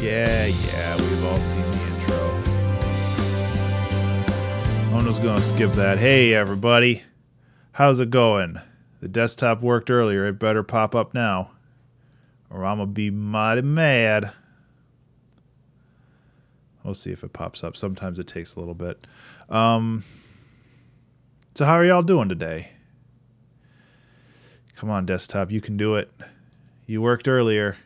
Yeah, we've all seen the intro. I'm just gonna skip that. Hey, everybody. How's it going? The desktop worked earlier. It better pop up now, or I'm gonna be mighty mad. We'll see if it pops up. Sometimes it takes a little bit. So how are y'all doing today? Come on, desktop. You can do it. You worked earlier.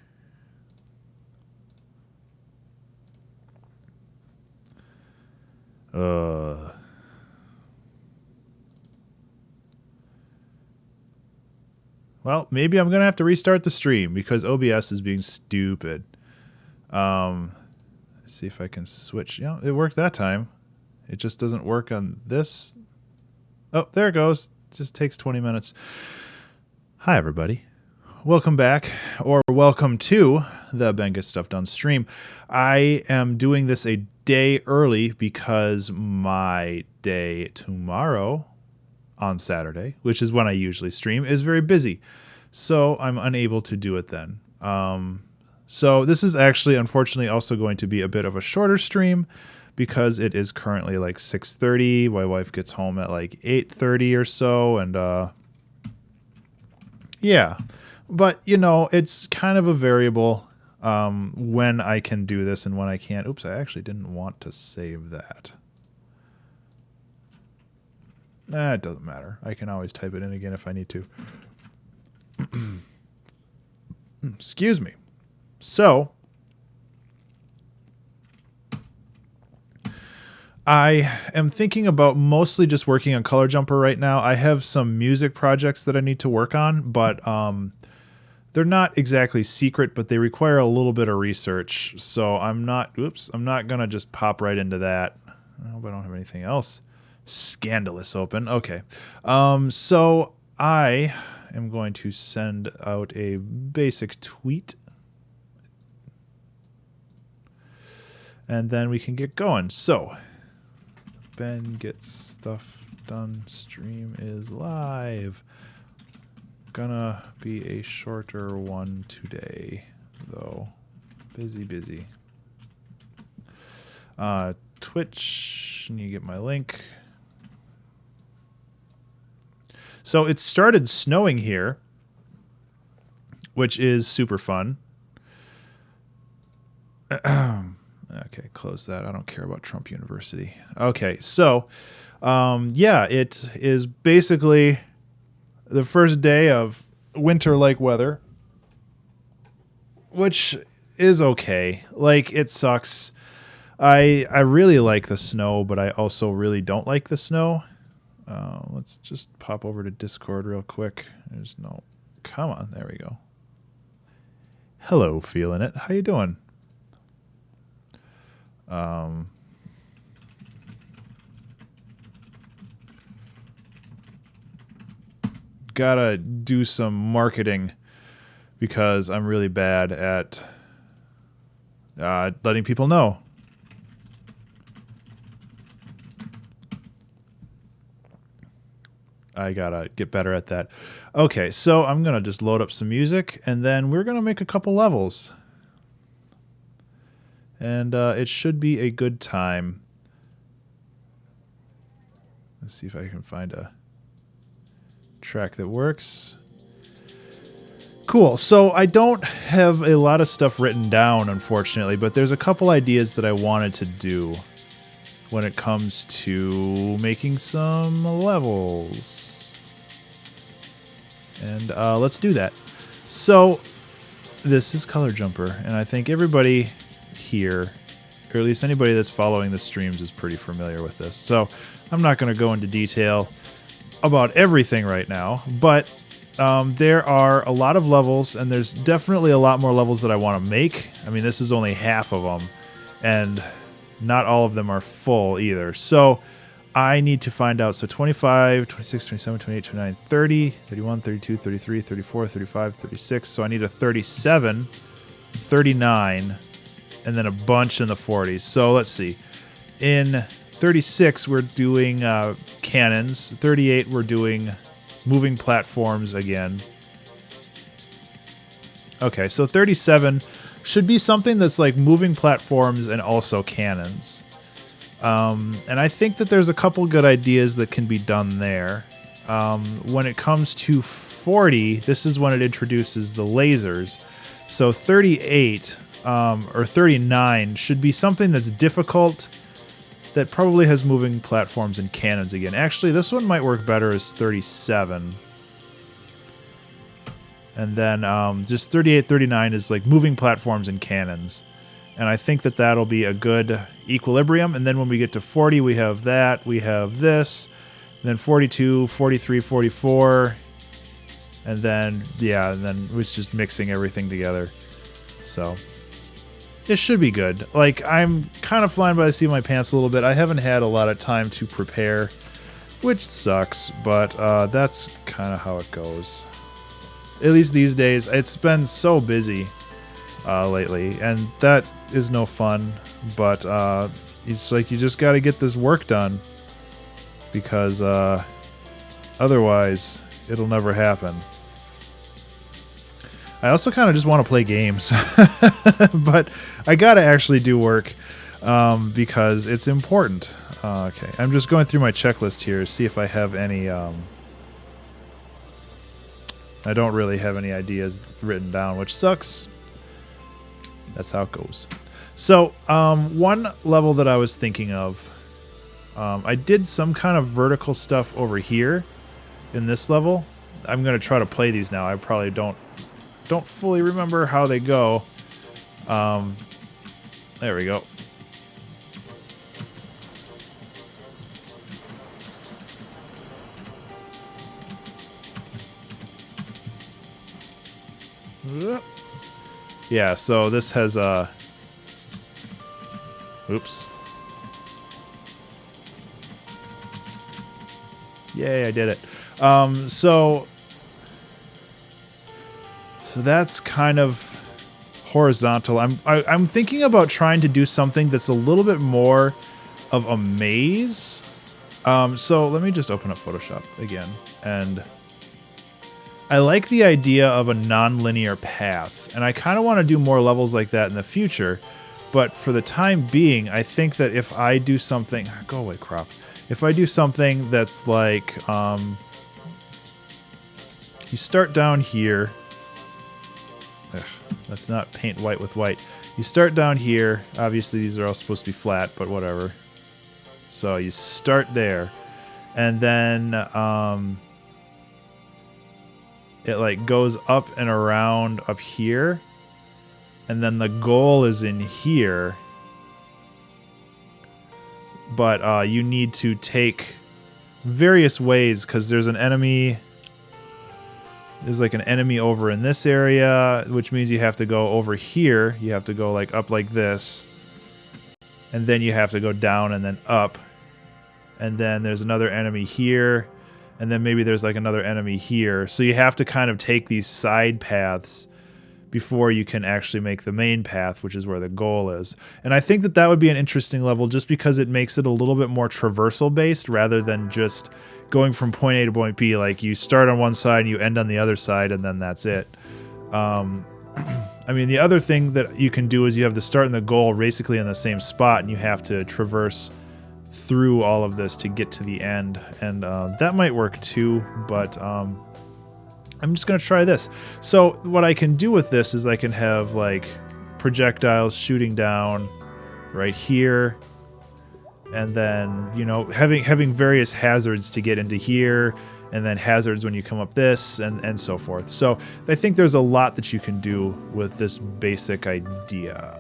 Well, maybe I'm going to have to restart the stream because OBS is being stupid. Let's see if I can switch. Yeah, it worked that time. It just doesn't work on this. Oh, there it goes. It just takes 20 minutes. Hi, everybody. Welcome back, or welcome to the Ben Gets Stuff Done stream. I am doing this a day early because my day tomorrow on Saturday, which is when I usually stream, is very busy. So I'm unable to do it then. So this is actually, unfortunately, also going to be a bit of a shorter stream because it is currently like 6:30. My wife gets home at like 8:30 or so. And yeah, but you know, it's kind of a variable when I can do this and when I can't. Oops, I actually didn't want to save that. It doesn't matter. I can always type it in again if I need to. Excuse me. So, I am thinking about mostly just working on Color Jumper right now. I have some music projects that I need to work on, but they're not exactly secret, but they require a little bit of research. So I'm not going to just pop right into that. I hope I don't have anything else scandalous open. Okay. So I am going to send out a basic tweet. And then we can get going. So, Ben Gets Stuff Done stream is live. Gonna be a shorter one today, though. Busy. Twitch, need to get my link. So it started snowing here, which is super fun. Okay, close that. I don't care about Trump University. Okay, so yeah, it is basically the first day of winter-like weather, which is okay. Like, it sucks. I really like the snow, but I also really don't like the snow. Let's just pop over to Discord real quick. Come on, there we go. Hello, feeling it. How you doing? Gotta do some marketing because I'm really bad at letting people know. I gotta get better at that. Okay, so I'm gonna just load up some music and then we're gonna make a couple levels. And it should be a good time. Let's see if I can find a track that works. Cool. So I don't have a lot of stuff written down, unfortunately, but there's a couple ideas that I wanted to do when it comes to making some levels. And let's do that. So this is Color Jumper, and I think everybody here, or at least anybody that's following the streams, is pretty familiar with this. So I'm not going to go into detail about everything right now, but there are a lot of levels, and there's definitely a lot more levels that I want to make. I mean, this is only half of them, and not all of them are full either. So I need to find out. So 25, 26, 27, 28, 29, 30, 31, 32, 33, 34, 35, 36. So I need a 37, 39, and then a bunch in the 40s. So let's see. In 36, we're doing cannons. 38, we're doing moving platforms again. Okay, so 37 should be something that's like moving platforms and also cannons. And I think that there's a couple good ideas that can be done there. When it comes to 40, this is when it introduces the lasers. So 38 or 39 should be something that's difficult, that probably has moving platforms and cannons again. Actually, this one might work better as 37. And then just 38, 39 is like moving platforms and cannons. And I think that that'll be a good equilibrium. And then when we get to 40, we have that. We have this. And then 42, 43, 44. And then, yeah, and then it's just mixing everything together. So it should be good. Like, I'm kind of flying by the seat of my pants a little bit. I haven't had a lot of time to prepare, which sucks. But that's kind of how it goes. At least these days. It's been so busy lately. And that is no fun. But it's like you just got to get this work done. Because otherwise, it'll never happen. I also kind of just want to play games. But I got to actually do work because it's important. Okay, I'm just going through my checklist here to see if I have any... I don't really have any ideas written down, which sucks. That's how it goes. So, one level that I was thinking of... I did some kind of vertical stuff over here in this level. I'm going to try to play these now. I probably don't fully remember how they go. There we go. Yeah, so this has a... Oops. Yay, I did it. So that's kind of horizontal. I'm thinking about trying to do something that's a little bit more of a maze. So let me just open up Photoshop again. And I like the idea of a non-linear path. And I kind of want to do more levels like that in the future. But for the time being, I think that if I do something... Go away, crop. If I do something that's like... you start down here... Ugh, let's not paint white with white. You start down here. Obviously, these are all supposed to be flat, but whatever. So you start there. And then it like goes up and around up here. And then the goal is in here. But you need to take various ways because there's an enemy... There's like an enemy over in this area, which means you have to go over here. You have to go like up like this. And then you have to go down and then up. And then there's another enemy here. And then maybe there's like another enemy here. So you have to kind of take these side paths before you can actually make the main path, which is where the goal is. And I think that that would be an interesting level just because it makes it a little bit more traversal based rather than just going from point A to point B. Like you start on one side, you end on the other side, and then that's it. I mean, the other thing that you can do is you have the start and the goal basically in the same spot, and you have to traverse through all of this to get to the end. And that might work too, but I'm just going to try this. So what I can do with this is I can have like projectiles shooting down right here. And then, you know, having various hazards to get into here, and then hazards when you come up this, and so forth. So I think there's a lot that you can do with this basic idea.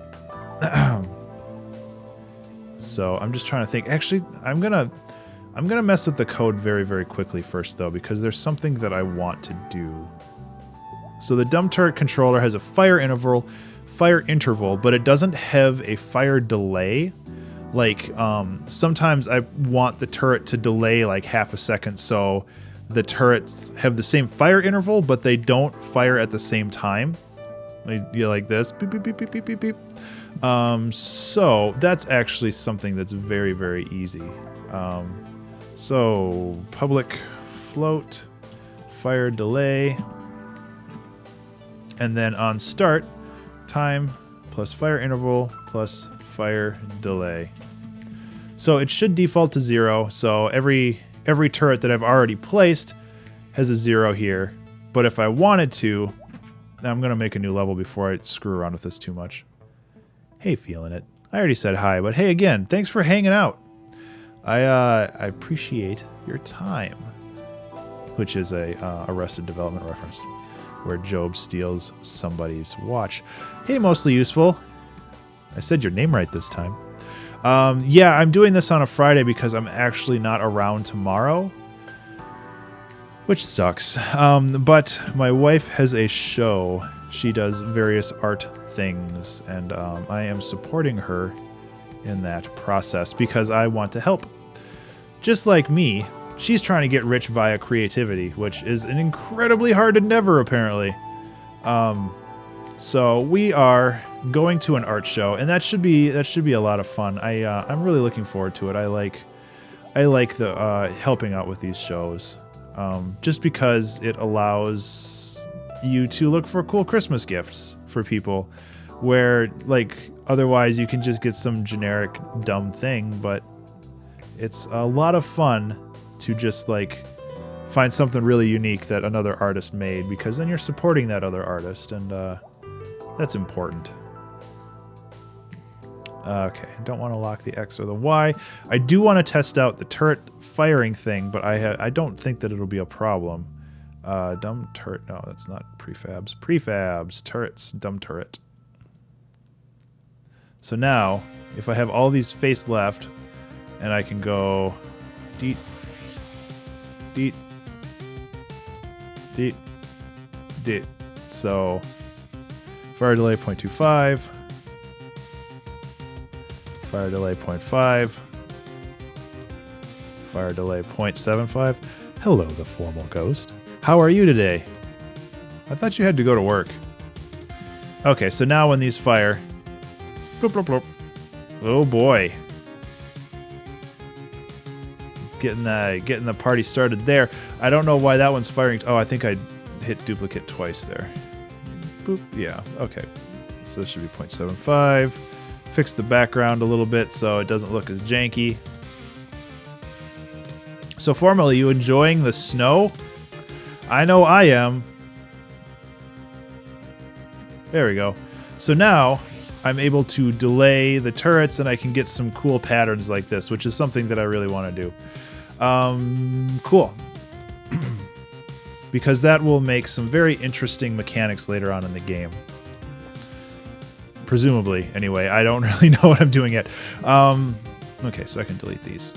So I'm just trying to think. Actually, I'm gonna mess with the code very, very quickly first, though, because there's something that I want to do. So the dumb turret controller has a fire interval, but it doesn't have a fire delay. Like, sometimes I want the turret to delay like half a second, so the turrets have the same fire interval, but they don't fire at the same time. Like this. Beep, beep, beep, beep, beep, beep, beep. So that's actually something that's very, very easy. So public float, fire delay, and then on start, time plus fire interval plus fire delay. So it should default to 0. So every turret that I've already placed has a 0 here. But if I wanted to, I'm going to make a new level before I screw around with this too much. Hey, feeling it. I already said hi, but hey again, thanks for hanging out. I appreciate your time. Which is a Arrested Development reference, where Job steals somebody's watch. Hey, mostly useful. I said your name right this time. Yeah, I'm doing this on a Friday because I'm actually not around tomorrow, which sucks. But my wife has a show. She does various art things, and I am supporting her in that process because I want to help. Just like me, she's trying to get rich via creativity, which is an incredibly hard endeavor, apparently. So we are going to an art show, and that should be a lot of fun. I'm really looking forward to it. I like the helping out with these shows, just because it allows you to look for cool Christmas gifts for people, where like otherwise you can just get some generic dumb thing, but it's a lot of fun to just like find something really unique that another artist made, because then you're supporting that other artist, and that's important. Okay, don't want to lock the X or the Y. I do want to test out the turret firing thing, but I don't think that it'll be a problem. Dumb turret. No, that's not prefabs. Prefabs. Turrets. Dumb turret. So now, if I have all these face left, and I can go deet, deet, deet, deet. So fire delay 0.25, fire delay 0.5, fire delay 0.75. Hello, the formal ghost. How are you today? I thought you had to go to work. Okay, so now when these fire, bloop, bloop, bloop. Oh boy. Getting the party started there. I don't know why that one's firing. Oh, I think I hit duplicate twice there. Boop. Yeah, okay. So this should be 0.75. Fix the background a little bit so it doesn't look as janky. So formally, you enjoying the snow? I know I am. There we go. So now I'm able to delay the turrets, and I can get some cool patterns like this, which is something that I really want to do. Cool. Because that will make some very interesting mechanics later on in the game. Presumably, anyway. I don't really know what I'm doing yet. Okay, so I can delete these.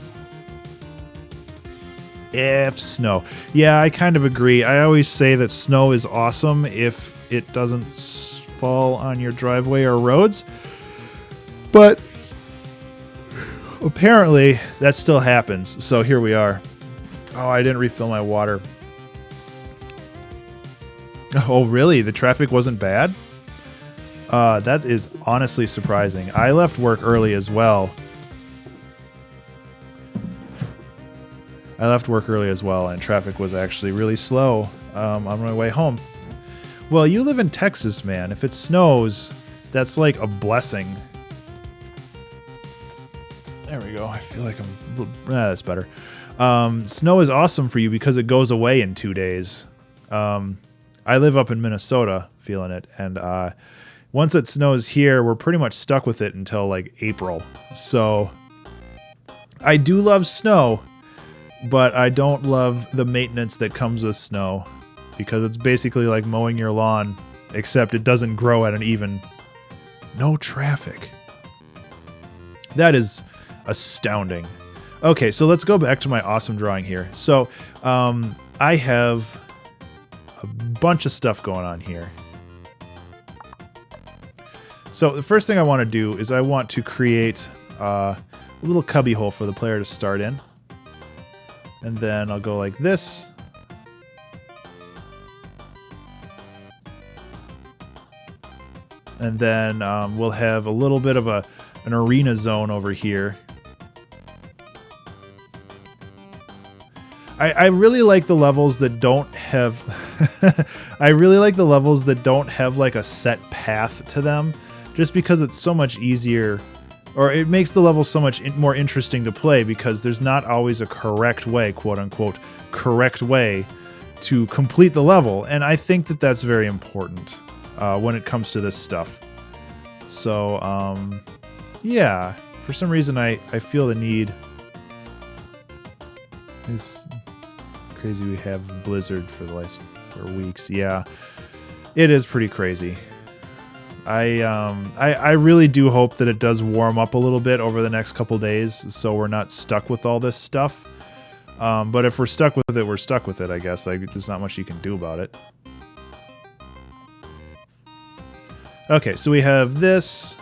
If snow. Yeah, I kind of agree. I always say that snow is awesome if it doesn't fall on your driveway or roads. But apparently, that still happens. So here we are. Oh, I didn't refill my water. Oh, really? The traffic wasn't bad? That is honestly surprising. I left work early as well. And traffic was actually really slow on my way home. Well, you live in Texas, man. If it snows, that's like a blessing. There we go. I feel like that's better. Snow is awesome for you because it goes away in 2 days. I live up in Minnesota, feeling it, and once it snows here, we're pretty much stuck with it until like April. So I do love snow, but I don't love the maintenance that comes with snow, because it's basically like mowing your lawn, except it doesn't grow at an even. No traffic. That is astounding. Okay, so let's go back to my awesome drawing here. So I have a bunch of stuff going on here. So the first thing I want to do is I want to create a little cubby hole for the player to start in. And then I'll go like this. And then we'll have a little bit of an arena zone over here. I really like the levels that don't have I really like the levels that don't have like a set path to them. just because it's so much easier, or it makes the level so much more interesting to play because there's not always a correct way, quote unquote, correct way to complete the level. And I think that that's very important when it comes to this stuff. So, yeah, for some reason I feel the need. It's crazy we have Blizzard for the last weeks. Yeah, it is pretty crazy. I really do hope that it does warm up a little bit over the next couple days, so we're not stuck with all this stuff. But if we're stuck with it, we're stuck with it, I guess. There's not much you can do about it. Okay, so we have this.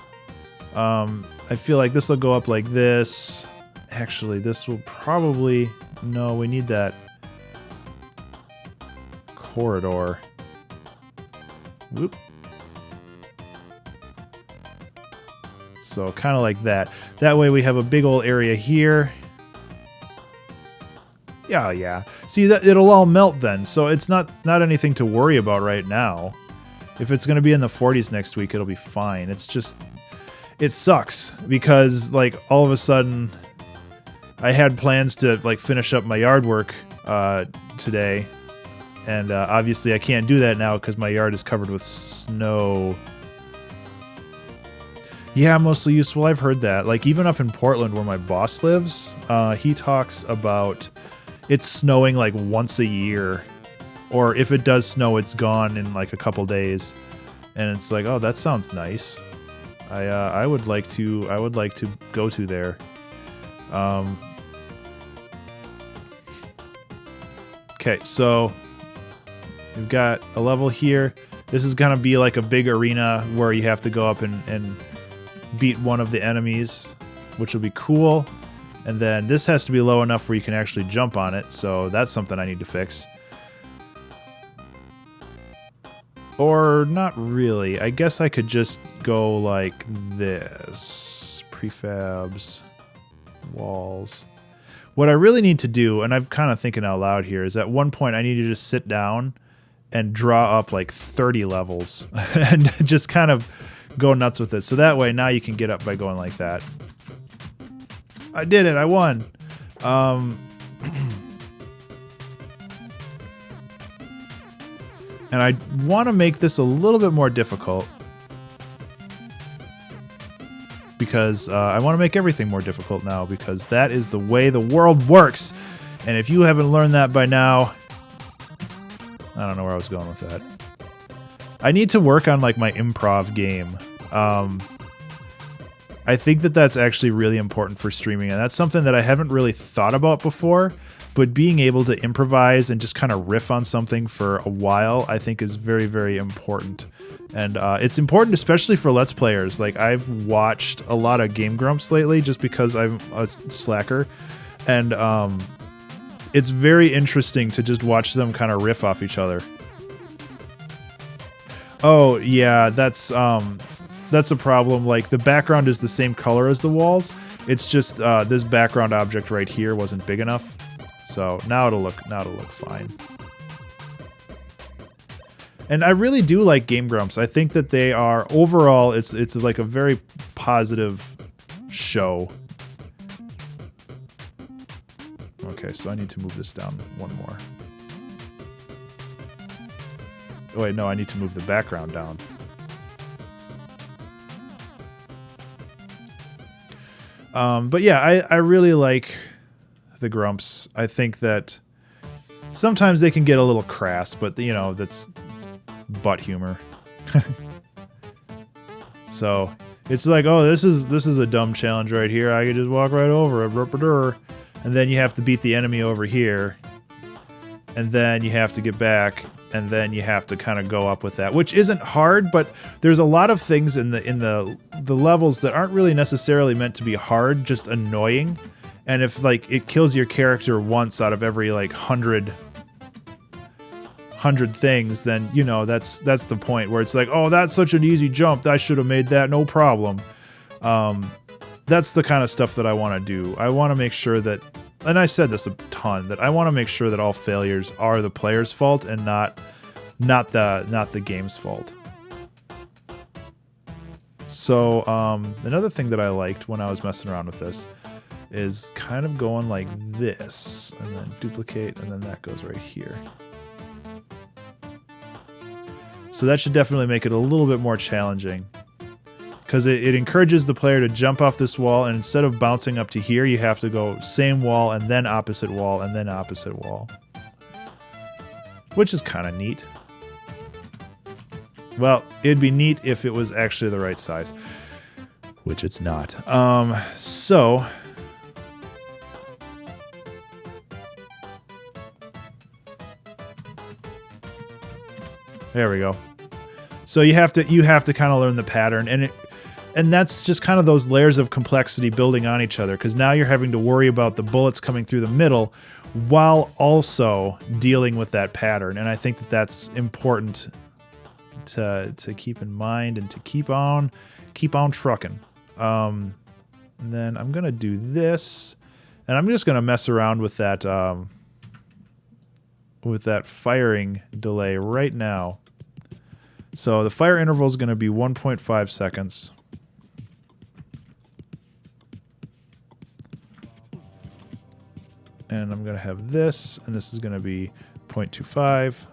I feel like this will go up like this. Actually, this will probably... No, we need that corridor. Whoop. So kind of like that. That way we have a big old area here. Yeah, yeah. See, that it'll all melt then, so it's not anything to worry about right now. If it's going to be in the 40s next week, it'll be fine. It's just... It sucks, because, like, all of a sudden... I had plans to, like, finish up my yard work today. And obviously I can't do that now because my yard is covered with snow. Yeah, mostly useful. I've heard that. Like, even up in Portland where my boss lives, he talks about it's snowing like once a year. Or if it does snow, it's gone in like a couple days. And it's like, oh, that sounds nice. I would like to go to there. Okay, so we've got a level here. This is gonna be like a big arena where you have to go up and beat one of the enemies, which will be cool. And then this has to be low enough where you can actually jump on it, so that's something I need to fix. Or not really. I guess I could just go like this. Prefabs, walls. What I really need to do, and I'm kind of thinking out loud here, is at one point I need to just sit down and draw up like 30 levels and just kind of go nuts with it. So that way now you can get up by going like that. I did it. I won. And I want to make this a little bit more difficult because I want to make everything more difficult now because that is the way the world works. And if you haven't learned that by now, I don't know where I was going with that. I need to work on like my improv game. I think that that's actually really important for streaming, and that's something that I haven't really thought about before, but being able to improvise and just kind of riff on something for a while, I think is very, very important. And it's important especially for Let's Players. Like, I've watched a lot of Game Grumps lately just because I'm a slacker, and it's very interesting to just watch them kind of riff off each other. Oh, yeah, that's a problem. Like, the background is the same color as the walls. It's just this background object right here wasn't big enough. So now it'll look fine. And I really do like Game Grumps. I think that they are overall it's like a very positive show. Okay, so I need to move this down one more. Oh wait, no, I need to move the background down. But yeah, I really like the Grumps. I think that sometimes they can get a little crass, but you know, that's butt humor. So it's like, oh, this is a dumb challenge right here. I could just walk right over it, and then you have to beat the enemy over here, and then you have to get back, and then you have to kind of go up with that, which isn't hard, but there's a lot of things in the levels that aren't really necessarily meant to be hard, just annoying. And if like it kills your character once out of every like 100 things, then you know that's the point where it's like, oh, that's such an easy jump, I should have made that no problem. That's the kind of stuff that I want to do. I want to make sure that, and I said this a ton, that I want to make sure that all failures are the player's fault and not the game's fault. So another thing that I liked when I was messing around with this is kind of going like this, and then duplicate, and then that goes right here. So that should definitely make it a little bit more challenging, because it encourages the player to jump off this wall, and instead of bouncing up to here, you have to go same wall, and then opposite wall, and then opposite wall. Which is kind of neat. Well, it'd be neat if it was actually the right size, which it's not. So there we go. So you have to kind of learn the pattern, and that's just kind of those layers of complexity building on each other, because now you're having to worry about the bullets coming through the middle while also dealing with that pattern. And I think that that's important to keep in mind and to keep on trucking. And then I'm gonna do this, and I'm just gonna mess around with that firing delay right now. So the fire interval is going to be 1.5 seconds. And I'm going to have this, and this is going to be 0.25,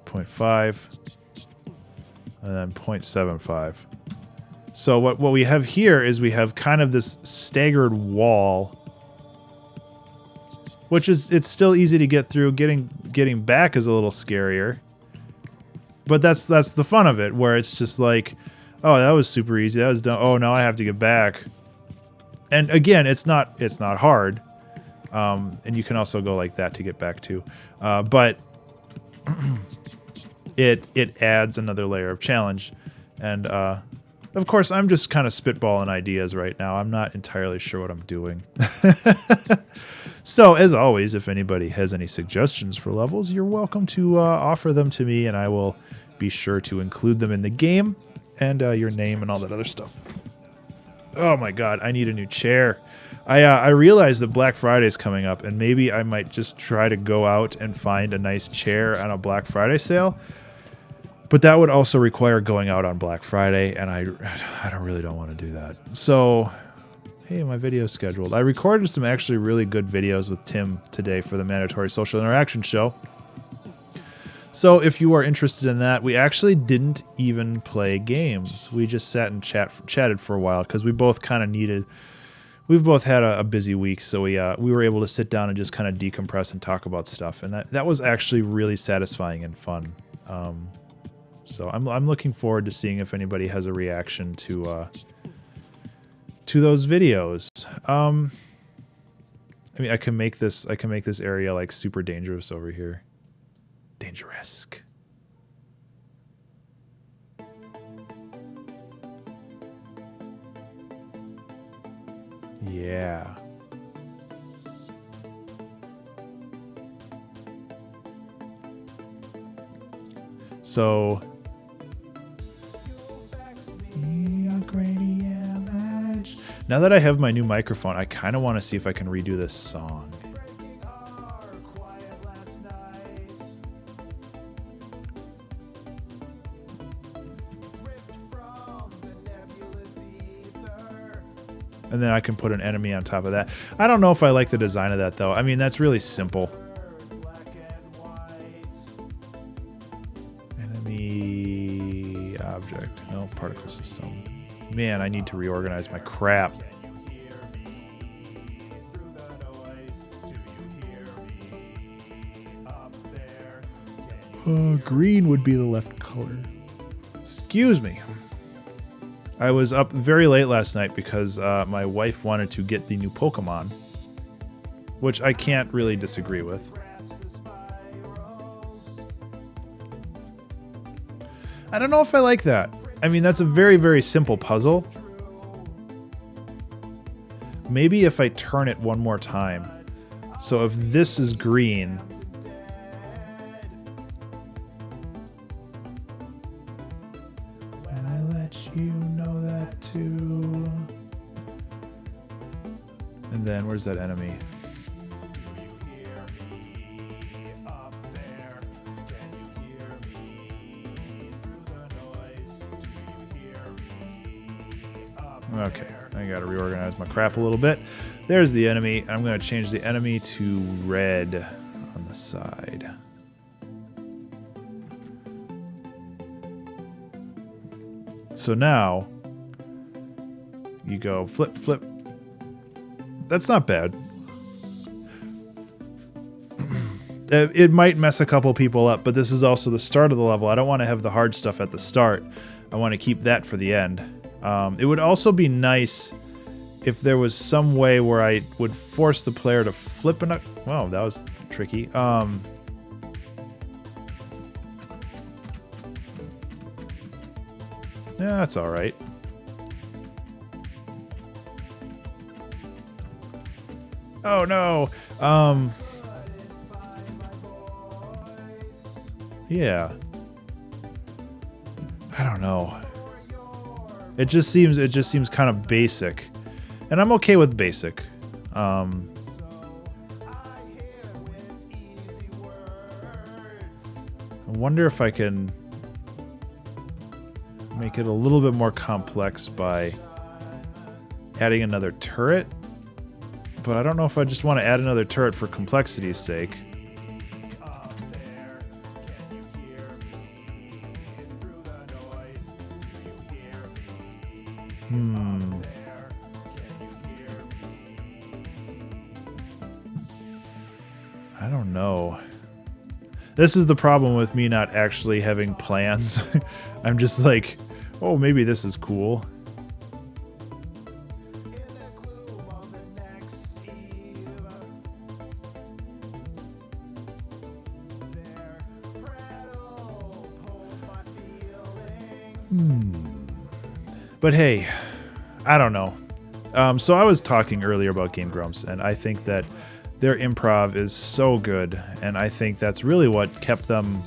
0.5, and then 0.75. So what we have here is we have kind of this staggered wall, which is, it's still easy to get through. Getting back is a little scarier, but that's the fun of it, where it's just like, oh, that was super easy, that was done. Oh, now I have to get back. And again, it's not hard, and you can also go like that to get back too, but it adds another layer of challenge. And of course, I'm just kind of spitballing ideas right now. I'm not entirely sure what I'm doing. So, as always, if anybody has any suggestions for levels, you're welcome to offer them to me, and I will be sure to include them in the game, and your name and all that other stuff. Oh my god, I need a new chair. I realize that Black Friday is coming up, and maybe I might just try to go out and find a nice chair on a Black Friday sale. But that would also require going out on Black Friday, and I really don't want to do that. So, hey, my video's scheduled. I recorded some actually really good videos with Tim today for the Mandatory Social Interaction Show. So if you are interested in that, we actually didn't even play games. We just sat and chatted for a while, because we both kind of needed... We've both had a busy week, so we were able to sit down and just kind of decompress and talk about stuff, and that was actually really satisfying and fun. So I'm looking forward to seeing if anybody has a reaction to those videos. I mean, I can make this area like super dangerous over here. Dangerous. Yeah. So now that I have my new microphone, I kind of want to see if I can redo this song. And then I can put an enemy on top of that. I don't know if I like the design of that, though. I mean, that's really simple. Enemy object. No, particle system. Man, I need to reorganize my crap. Green would be the left color. Excuse me. I was up very late last night because my wife wanted to get the new Pokemon, which I can't really disagree with. I don't know if I like that. I mean, that's a very, very simple puzzle. Maybe if I turn it one more time. So if this is green... And I let you know that too. And then, where's that enemy? Okay, I gotta reorganize my crap a little bit. There's the enemy. I'm gonna change the enemy to red on the side. So now you go flip, flip. That's not bad. It might mess a couple people up, but this is also the start of the level. I don't want to have the hard stuff at the start. I want to keep that for the end. It would also be nice if there was some way where I would force the player to flip an... Wow, that was tricky. Yeah, that's all right. Oh, no. Yeah. I don't know. It just seems kind of basic. And I'm okay with basic. I wonder if I can make it a little bit more complex by adding another turret. But I don't know if I just want to add another turret for complexity's sake. I don't know. This is the problem with me not actually having plans. I'm just like, oh, maybe this is cool. But hey, I don't know. So I was talking earlier about Game Grumps, and I think that their improv is so good, and I think that's really what kept them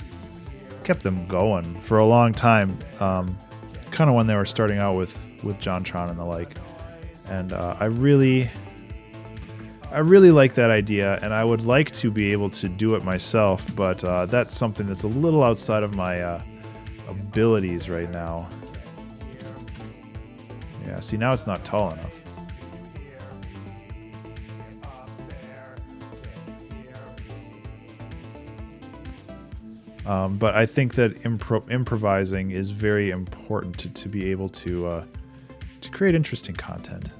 going for a long time. Kind of when they were starting out with JonTron and the like, and I really like that idea, and I would like to be able to do it myself, but that's something that's a little outside of my abilities right now. Yeah, see, now it's not tall enough. But I think that improvising is very important to be able to create interesting content.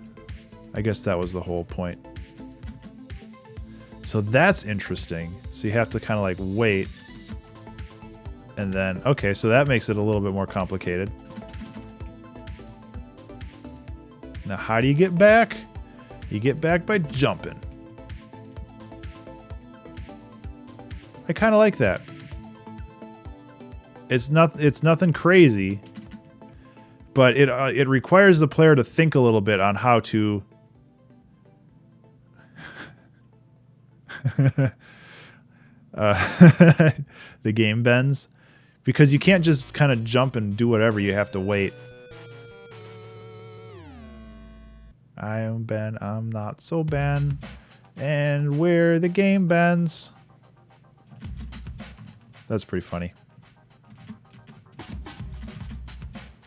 I guess that was the whole point. So that's interesting. So you have to kind of like wait. And then, okay, so that makes it a little bit more complicated. Now, how do you get back? You get back by jumping. I kind of like that. It's nothing crazy, but it requires the player to think a little bit on how to the game bends, because you can't just kind of jump and do whatever. You have to wait. I am Ben, I'm not so Ben, and where the game bends. That's pretty funny.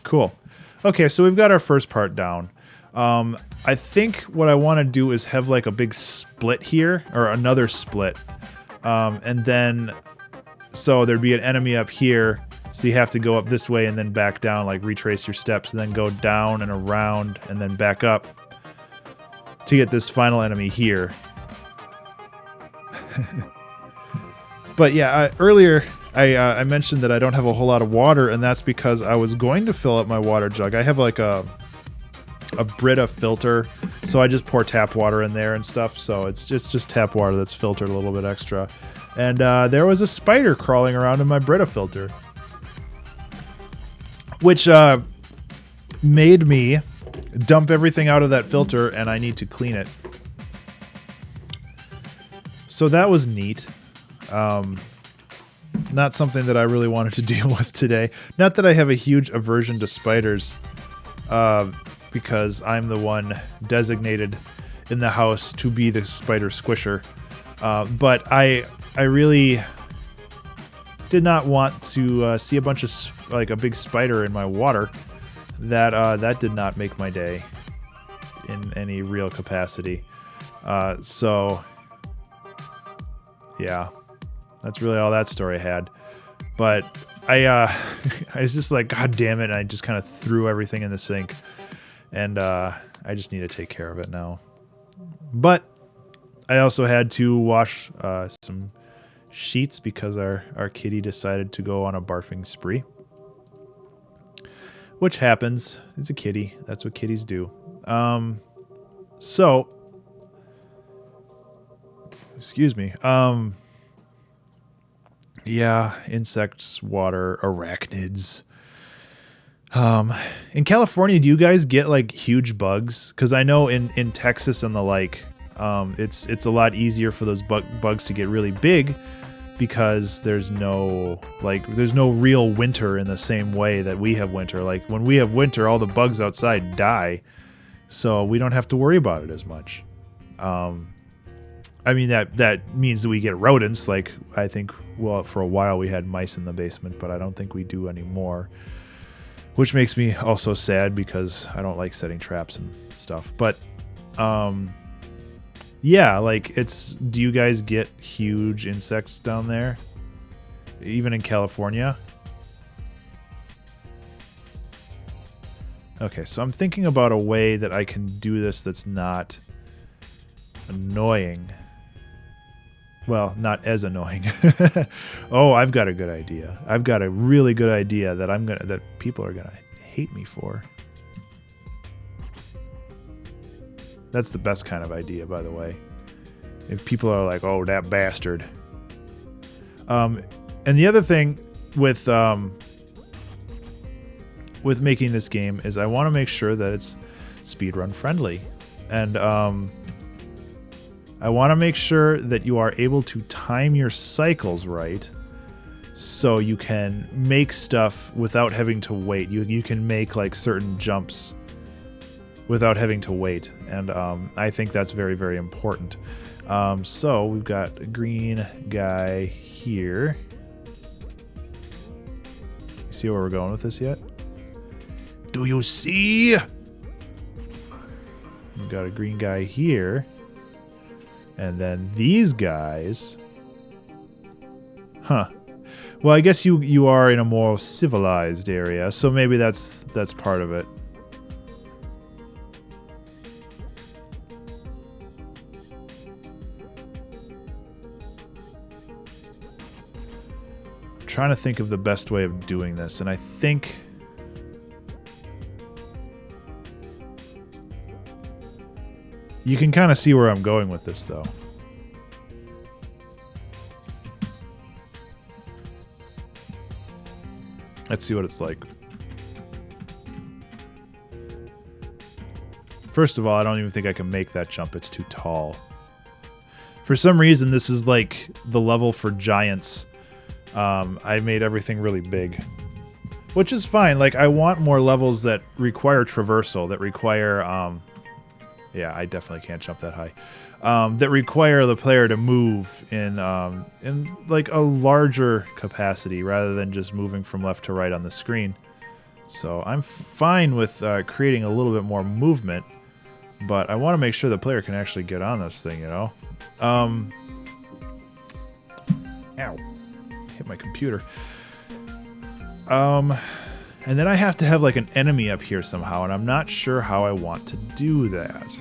Cool. Okay, so we've got our first part down. I think what I want to do is have like a big split here, or another split. And then, so there'd be an enemy up here, so you have to go up this way and then back down, like retrace your steps, and then go down and around and then back up to get this final enemy here. But yeah, earlier I mentioned that I don't have a whole lot of water, and that's because I was going to fill up my water jug. I have like a Brita filter, so I just pour tap water in there and stuff, so it's just tap water that's filtered a little bit extra. And there was a spider crawling around in my Brita filter, which made me dump everything out of that filter, and I need to clean it. So that was neat. Not something that I really wanted to deal with today. Not that I have a huge aversion to spiders, because I'm the one designated in the house to be the spider squisher. But I really did not want to see a bunch of a big spider in my water. That did not make my day. in any real capacity. So yeah, that's really all that story had. But I was just like, God damn it. And I just kind of threw everything in the sink, and I just need to take care of it now. But I also had to wash some sheets because our kitty decided to go on a barfing spree, which happens. It's a kitty. That's what kitties do. So, excuse me. Yeah, insects, water, arachnids. In California, do you guys get like huge bugs? Because I know in Texas and the like, it's a lot easier for those bugs to get really big because there's no real winter in the same way that we have winter. Like when we have winter, all the bugs outside die, so we don't have to worry about it as much. I mean, that means that we get rodents. Like, I think, well, for a while we had mice in the basement, but I don't think we do anymore. Which makes me also sad because I don't like setting traps and stuff. But, yeah, like, do you guys get huge insects down there? Even in California? Okay, so I'm thinking about a way that I can do this that's not annoying. Well, not as annoying. Oh, I've got a good idea. I've got a really good idea that people are gonna hate me for. That's the best kind of idea, by the way. If people are like, "Oh, that bastard." And the other thing with making this game is I want to make sure that it's speedrun friendly, and I want to make sure that you are able to time your cycles right so you can make stuff without having to wait. You can make like certain jumps without having to wait, and I think that's very, very important. So we've got a green guy here. You see where we're going with this yet? Do you see? We've got a green guy here. And then these guys. Huh. Well, I guess you are in a more civilized area, so maybe that's part of it. I'm trying to think of the best way of doing this, and I think you can kind of see where I'm going with this, though. Let's see what it's like. First of all, I don't even think I can make that jump. It's too tall. For some reason, this is like the level for giants. I made everything really big, which is fine. Like, I want more levels that require traversal, that require... yeah, I definitely can't jump that high. That require the player to move in like a larger capacity rather than just moving from left to right on the screen. So I'm fine with creating a little bit more movement, but I want to make sure the player can actually get on this thing, you know? Ow. Hit my computer. And then I have to have like an enemy up here somehow, and I'm not sure how I want to do that.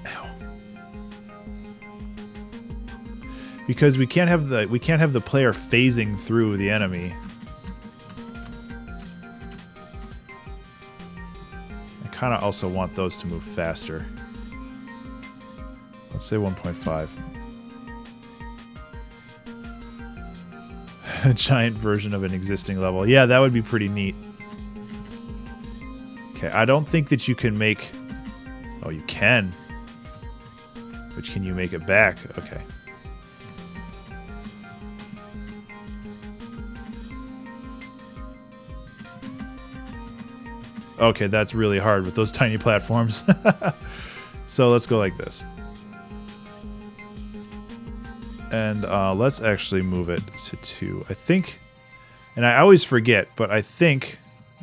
Ow. Because we can't have the player phasing through the enemy. I kind of also want those to move faster. Let's say 1.5. A giant version of an existing level. Yeah, that would be pretty neat. Okay, I don't think that you can make... Oh, you can. But can you make it back? Okay. Okay, that's really hard with those tiny platforms. So let's go like this. And let's actually move it to 2. I think And I always forget, but I think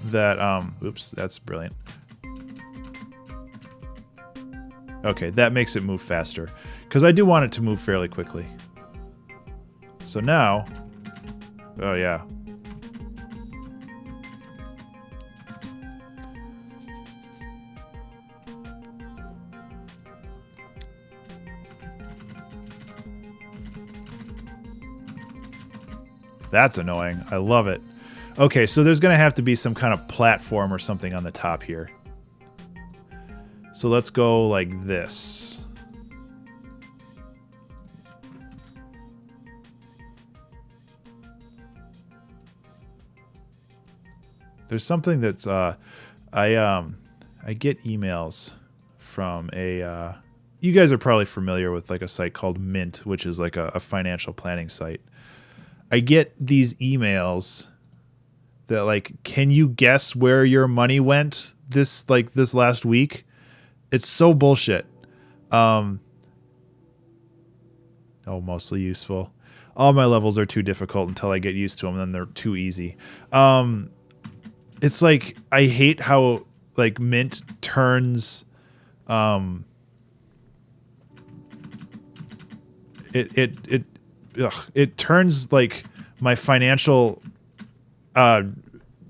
that, oops, that's brilliant. Okay, that makes it move faster. Because I do want it to move fairly quickly. So now, oh yeah. That's annoying. I love it. Okay, so there's going to have to be some kind of platform or something on the top here. So let's go like this. There's something that's I get emails from a you guys are probably familiar with like a site called Mint, which is like a financial planning site. I get these emails that like, can you guess where your money went this last week? It's so bullshit. Oh, mostly useful. All my levels are too difficult until I get used to them, then they're too easy. It's like I hate how like Mint turns it turns like my financial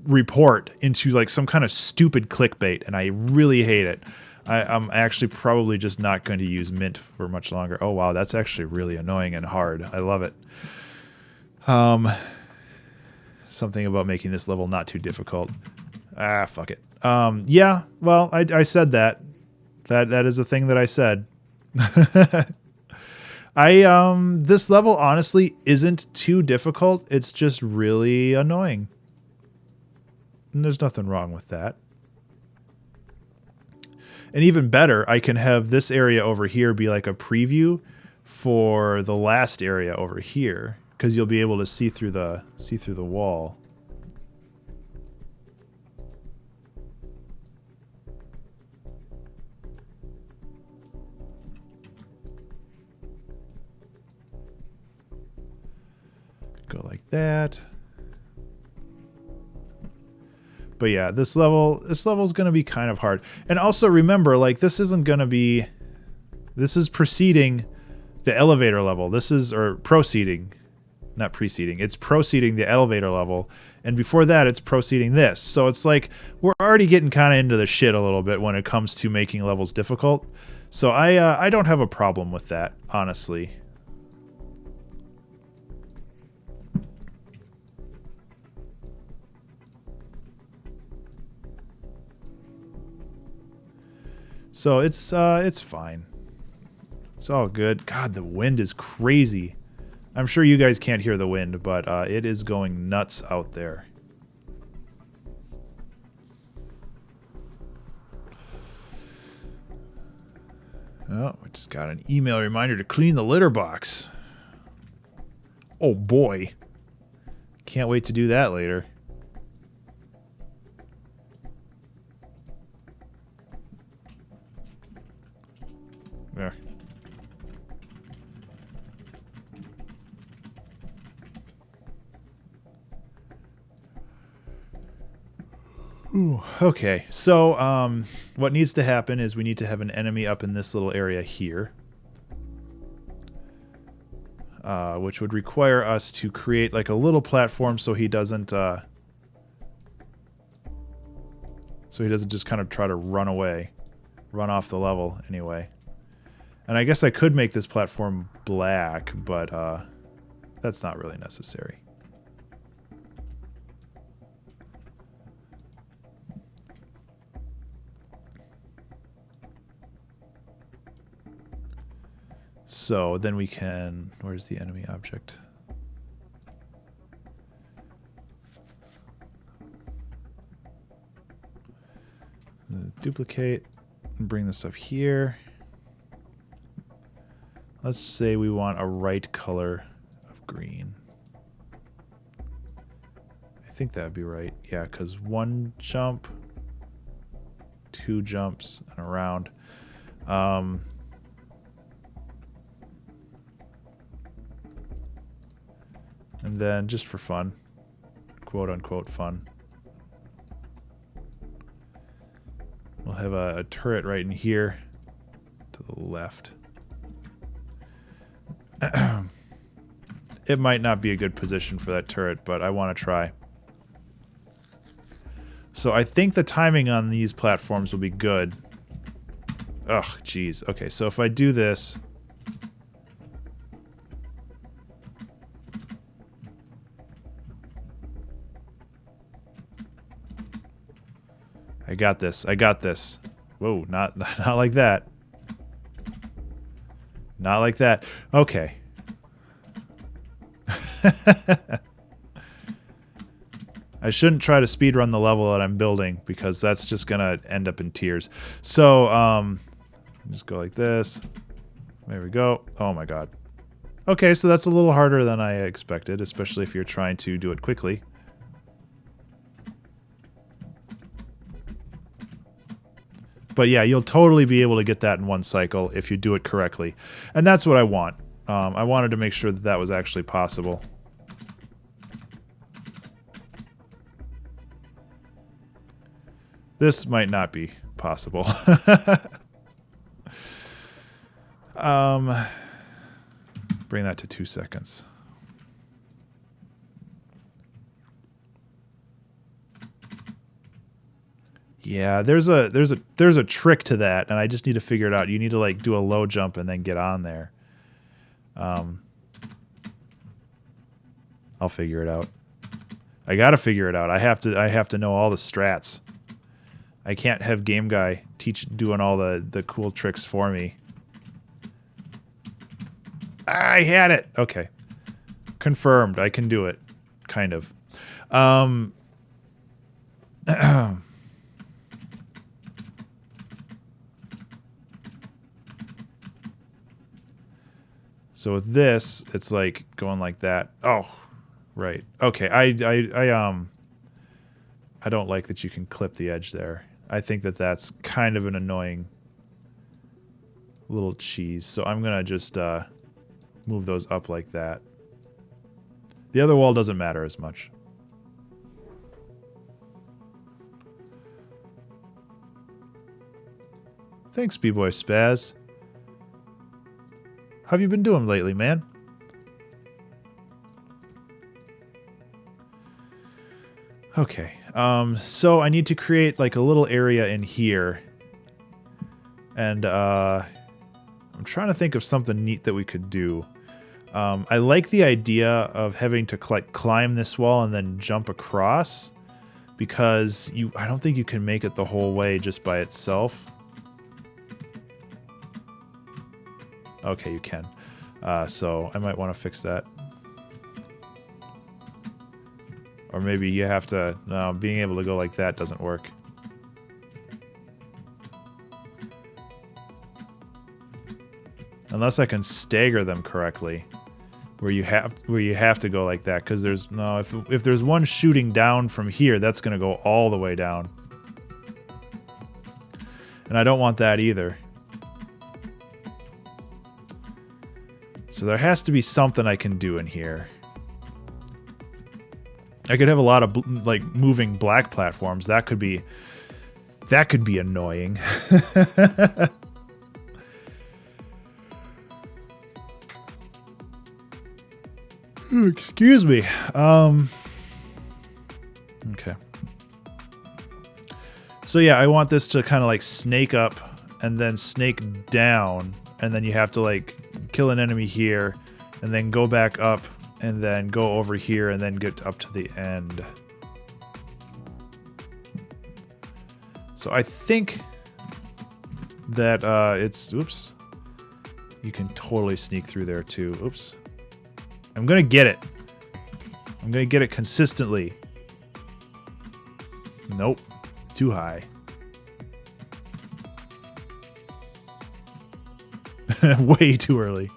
report into like some kind of stupid clickbait, and I really hate it. I'm actually probably just not going to use Mint for much longer. Oh wow, that's actually really annoying and hard. I love it. Something about making this level not too difficult. Ah, fuck it. Yeah, well, I said that. That is a thing that I said. This level honestly isn't too difficult. It's just really annoying. And there's nothing wrong with that. And even better, I can have this area over here be like a preview for the last area over here, because you'll be able to see through the wall. Go like that. But yeah, this level is going to be kind of hard. And also remember, like, this is preceding the elevator level. Proceeding, not preceding. It's proceeding the elevator level. And before that, it's proceeding this. So it's like we're already getting kind of into the shit a little bit when it comes to making levels difficult. So I don't have a problem with that, honestly. So it's fine. It's all good. God, the wind is crazy. I'm sure you guys can't hear the wind, but it is going nuts out there. Oh, I just got an email reminder to clean the litter box. Oh boy. Can't wait to do that later. There. Ooh, okay, so what needs to happen is we need to have an enemy up in this little area here, which would require us to create like a little platform so he doesn't just kind of try to run off the level anyway. And I guess I could make this platform black, but that's not really necessary. So then we can... Where's the enemy object? Duplicate and bring this up here. Let's say we want a right color of green. I think that'd be right. Yeah, because 1 jump, 2 jumps, and around. And then, just for fun, quote unquote fun. We'll have a turret right in here to the left. It might not be a good position for that turret, but I want to try. So I think the timing on these platforms will be good. Ugh, jeez. Okay, so if I do this... I got this. I got this. Whoa, not like that. Not like that. Okay. I shouldn't try to speedrun the level that I'm building because that's just gonna end up in tears. So, just go like this. There we go. Oh my god. Okay, so that's a little harder than I expected, especially if you're trying to do it quickly. But yeah, you'll totally be able to get that in one cycle if you do it correctly. And that's what I want. I wanted to make sure that that was actually possible. This might not be possible. Bring that to 2 seconds. Yeah, there's a trick to that, and I just need to figure it out. You need to like do a low jump and then get on there. I'll figure it out. I gotta figure it out. I have to know all the strats. I can't have Game Guy doing all the cool tricks for me. I had it. Okay. Confirmed. I can do it. Kind of. So with this, it's like going like that. Oh, right. Okay. I don't like that you can clip the edge there. I think that that's kind of an annoying little cheese. So I'm gonna just move those up like that. The other wall doesn't matter as much. Thanks, B-Boy Spaz. How have you been doing lately, man? Okay, so I need to create like a little area in here. And I'm trying to think of something neat that we could do. I like the idea of having to climb this wall and then jump across, because I don't think you can make it the whole way just by itself. Okay, you can. So I might want to fix that. Or maybe you have to... No, being able to go like that doesn't work. Unless I can stagger them correctly. Where you have to go like that, because there's... No, if there's one shooting down from here, that's going to go all the way down. And I don't want that either. So there has to be something I can do in here. I could have a lot of like moving black platforms. That could be annoying. Excuse me. Okay. So yeah, I want this to kind of like snake up and then snake down, and then you have to like kill an enemy here and then go back up and then go over here and then get up to the end. So I think that it's... Oops. You can totally sneak through there too. Oops. I'm gonna get it. I'm gonna get it consistently. Nope. Too high. Way too early.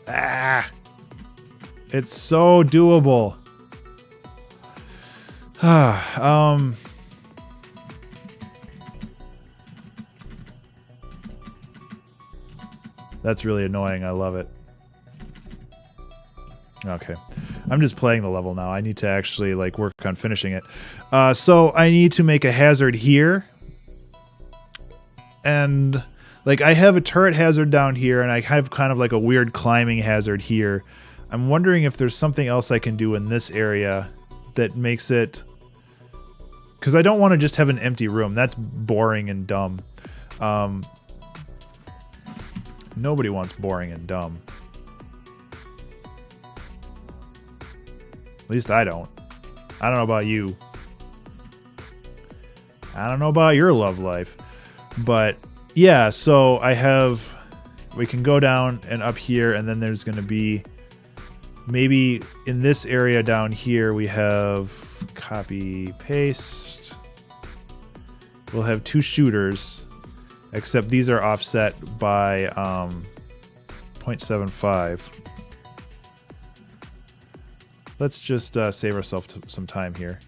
Ah! It's so doable. That's really annoying. I love it. Okay. I'm just playing the level now. I need to actually like work on finishing it. So I need to make a hazard here. And like I have a turret hazard down here and I have kind of like a weird climbing hazard here. I'm wondering if there's something else I can do in this area that makes it... Because I don't want to just have an empty room. That's boring and dumb. Nobody wants boring and dumb. At least I don't. I don't know about you. I don't know about your love life. But yeah, so I have... We can go down and up here, and then there's going to be... Maybe in this area down here we have copy, paste. We'll have 2 shooters, except these are offset by 0.75. Let's just save ourselves some time here.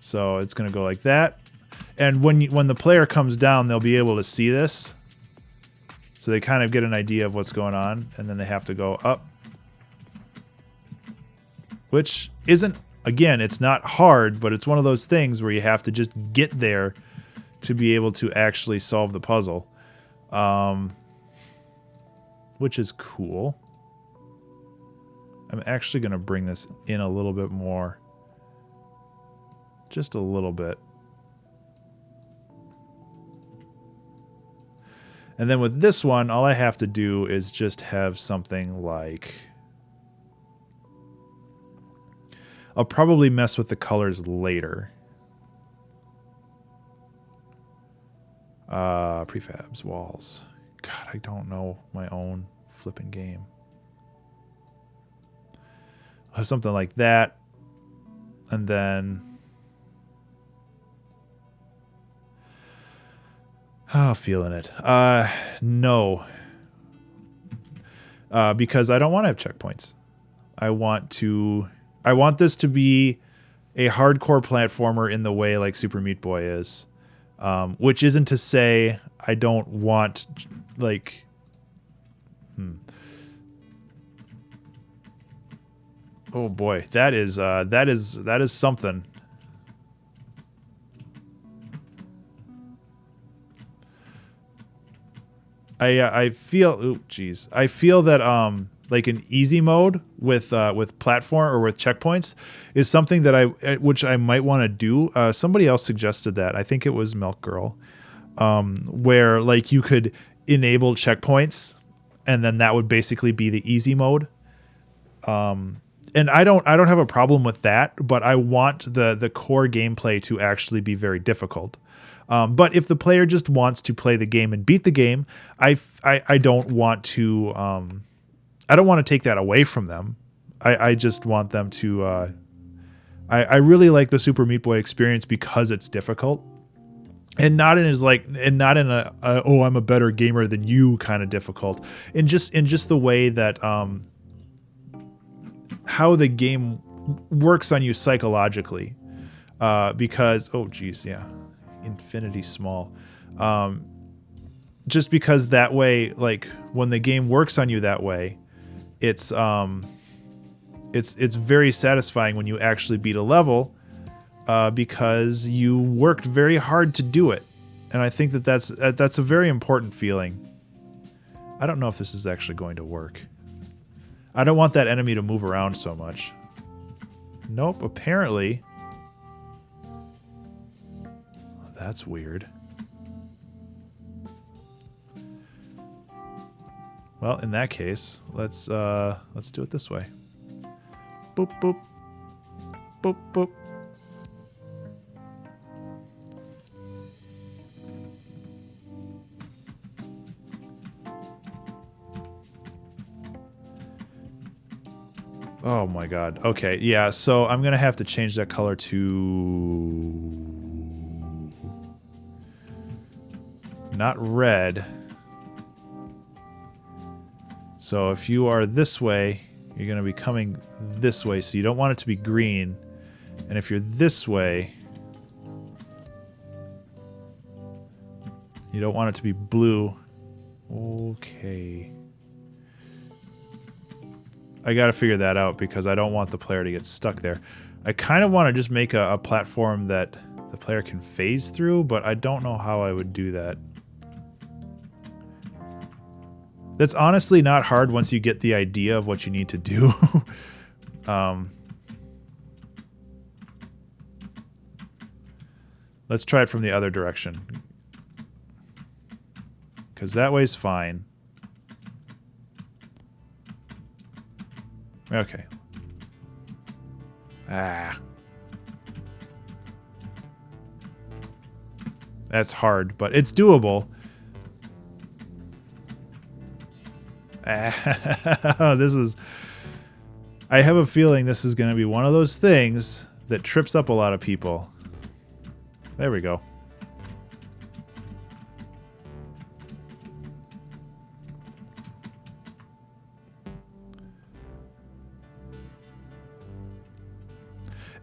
So it's going to go like that. And when the player comes down, they'll be able to see this. So they kind of get an idea of what's going on, and then they have to go up. Which isn't, again, it's not hard, but it's one of those things where you have to just get there to be able to actually solve the puzzle. Which is cool. I'm actually going to bring this in a little bit more. Just a little bit. And then with this one, all I have to do is just have something like... I'll probably mess with the colors later. Prefabs, walls. God, I don't know my own flipping game. I'll have something like that. And then... Oh, feeling it. No. Because I don't want to have checkpoints. I want this to be a hardcore platformer in the way like Super Meat Boy is. Which isn't to say I don't want like... Oh boy, that is something. I feel, oh geez, I feel that like an easy mode with platform or with checkpoints is something that which I might want to do. Somebody else suggested that. I think it was Milk Girl, where like you could enable checkpoints, and then that would basically be the easy mode. And I don't have a problem with that, but I want the core gameplay to actually be very difficult. But if the player just wants to play the game and beat the game, I don't want to I don't want to take that away from them. I just want them to I really like the Super Meat Boy experience because it's difficult. And not in a oh, I'm a better gamer than you kind of difficult. In just the way that how the game works on you psychologically. Because oh geez, yeah. Infinity small. Just because that way, like when the game works on you that way, it's very satisfying when you actually beat a level, because you worked very hard to do it. And I think that's a very important feeling. I don't know if this is actually going to work. I don't want that enemy to move around so much. Nope, apparently. That's weird. Well, in that case, let's do it this way. Boop boop. Boop boop. Oh my god. Okay, yeah, so I'm going to have to change that color to not red. So if you are this way, you're going to be coming this way, so you don't want it to be green. And if you're this way, You don't want it to be blue. Okay. I got to figure that out because I don't want the player to get stuck there. I kind of want to just make a platform that the player can phase through, but I don't know how I would do that. That's honestly not hard once you get the idea of what you need to do. Let's try it from the other direction. Because that way's fine. Okay. Ah. That's hard, but it's doable. This is... I have a feeling this is going to be one of those things that trips up a lot of people. There we go.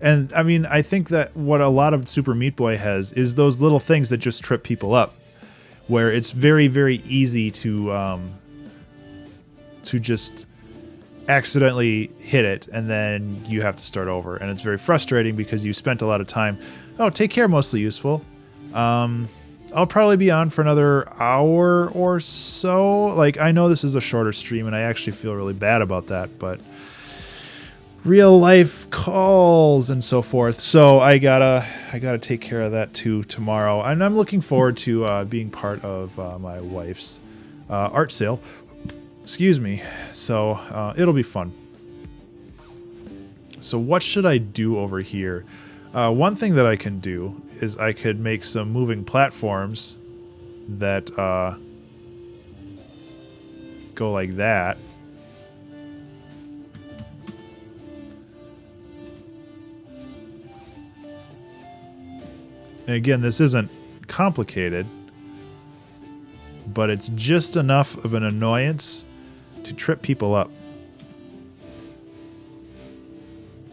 And, I mean, I think that what a lot of Super Meat Boy has is those little things that just trip people up. Where it's very, very easy to just accidentally hit it, and then you have to start over. And it's very frustrating because you spent a lot of time. Oh, take care, mostly useful. I'll probably be on for another hour or so. Like, I know this is a shorter stream, and I actually feel really bad about that, but real life calls and so forth. So I gotta take care of that too tomorrow. And I'm looking forward to being part of my wife's art sale. Excuse me. So it'll be fun. So what should I do over here? One thing that I can do is I could make some moving platforms that go like that. And again, this isn't complicated, but it's just enough of an annoyance to trip people up.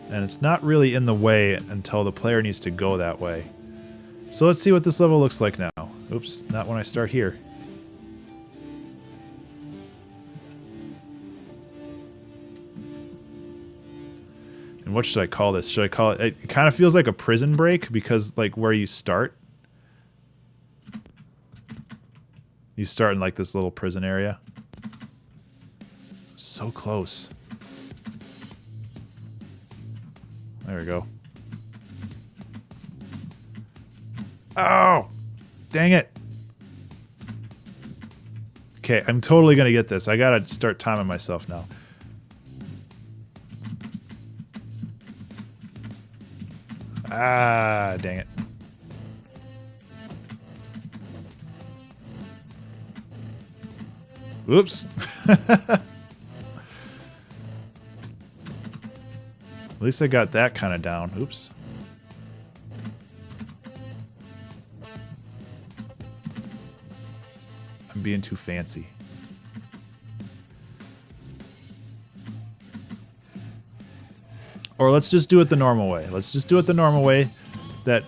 And it's not really in the way until the player needs to go that way. So let's see what this level looks like now. Oops, not when I start here. And what should I call this? Should I call it... It kind of feels like a prison break because, like, where you start. You start in, like, this little prison area. So close. There we go. Oh! Dang it. Okay, I'm totally going to get this. I got to start timing myself now. Ah, dang it. Oops. At least I got that kind of down. Oops. I'm being too fancy. Or let's just do it the normal way. Let's just do it the normal way that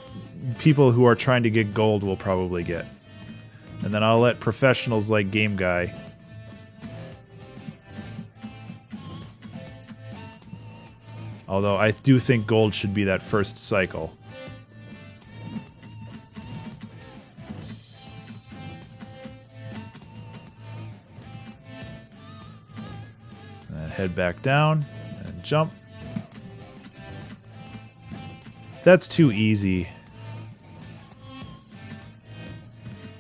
people who are trying to get gold will probably get. And then I'll let professionals like Game Guy although I do think gold should be that first cycle. And then head back down and jump. That's too easy.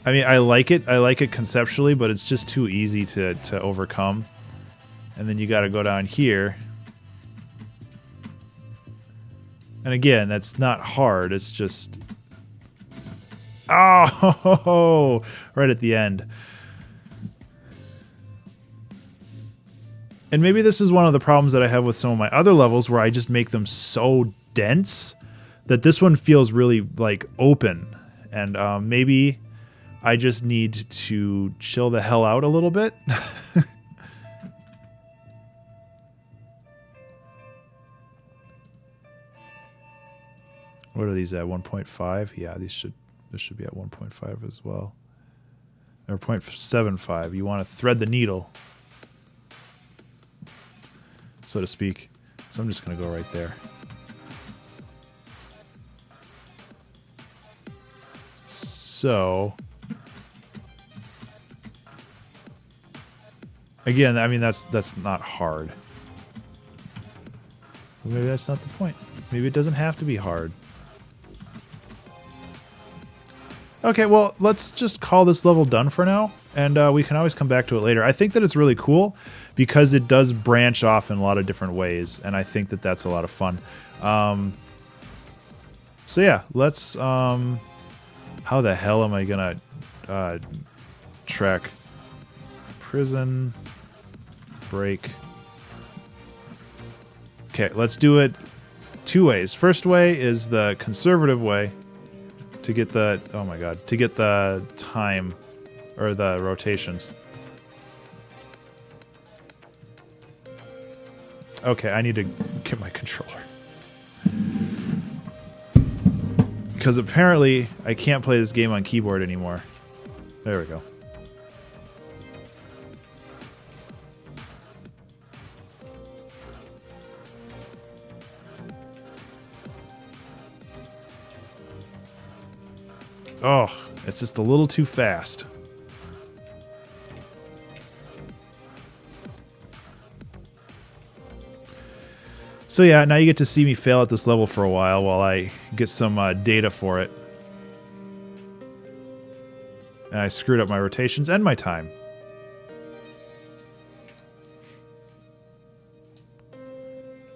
I mean, I like it. I like it conceptually, but it's just too easy to overcome. And then you got to go down here. And again, that's not hard. It's just... Oh! Right at the end. And maybe this is one of the problems that I have with some of my other levels where I just make them so dense that this one feels really, like, open. And maybe I just need to chill the hell out a little bit. What are these at? 1.5? Yeah, this should be at 1.5 as well. or 0.75. You want to thread the needle, so to speak. So I'm just going to go right there. So again, I mean that's not hard. Maybe that's not the point. Maybe it doesn't have to be hard. Okay, well, let's just call this level done for now, and we can always come back to it later. I think that it's really cool because it does branch off in a lot of different ways, and I think that that's a lot of fun. So yeah, let's... how the hell am I gonna track prison break? Okay, let's do it two ways. First way is the conservative way to get the, oh my god, to get the time or the rotations. Okay, I need to get my controller. Because apparently I can't play this game on keyboard anymore. There we go. Oh, it's just a little too fast. So yeah, now you get to see me fail at this level for a while I get some data for it. And I screwed up my rotations and my time.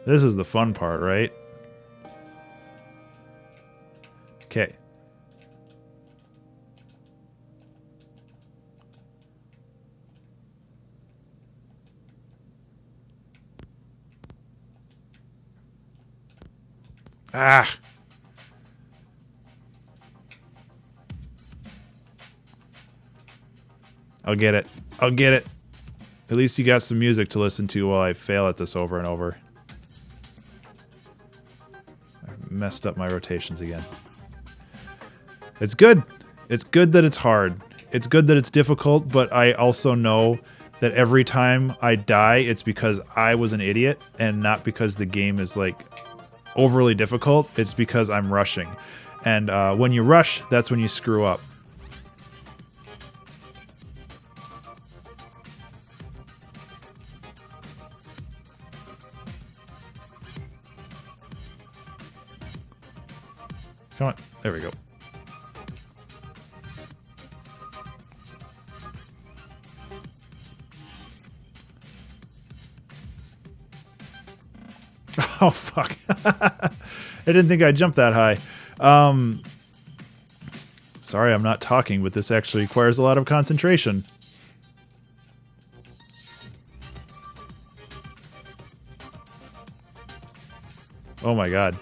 This is the fun part, right? Okay. Ah! I'll get it. I'll get it. At least you got some music to listen to while I fail at this over and over. I've messed up my rotations again. It's good. It's good that it's hard. It's good that it's difficult, but I also know that every time I die, it's because I was an idiot and not because the game is, like, overly difficult. It's because I'm rushing. And when you rush, that's when you screw up. Come on. There we go. Oh, fuck. I didn't think I'd jump that high. Sorry, I'm not talking, but this actually requires a lot of concentration. Oh my god.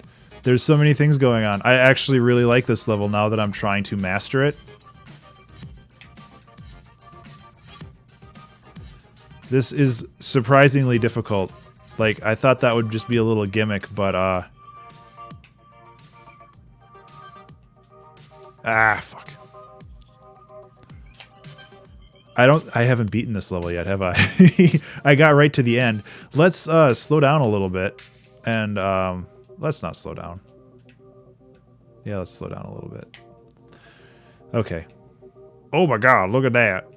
There's so many things going on. I actually really like this level now that I'm trying to master it. This is surprisingly difficult. Like, I thought that would just be a little gimmick, but, ah, fuck. I haven't beaten this level yet, have I? I got right to the end. Let's, slow down a little bit. And, let's not slow down. Yeah, let's slow down a little bit. Okay. Oh my god, look at that.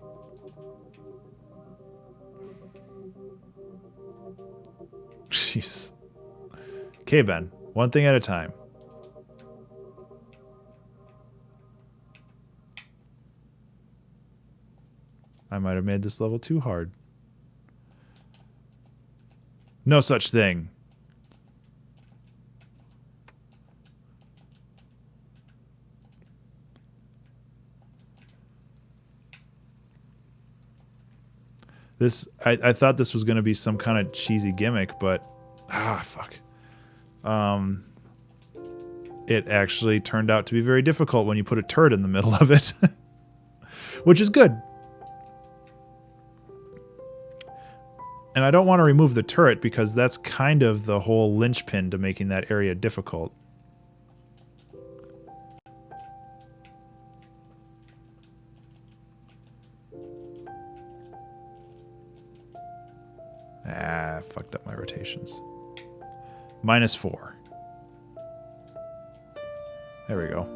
Jesus. Okay, Ben. One thing at a time. I might have made this level too hard. No such thing. This, I thought this was going to be some kind of cheesy gimmick, but fuck. It actually turned out to be very difficult when you put a turret in the middle of it, which is good. And I don't want to remove the turret because that's kind of the whole linchpin to making that area difficult. Ah, fucked up my rotations. -4. There we go.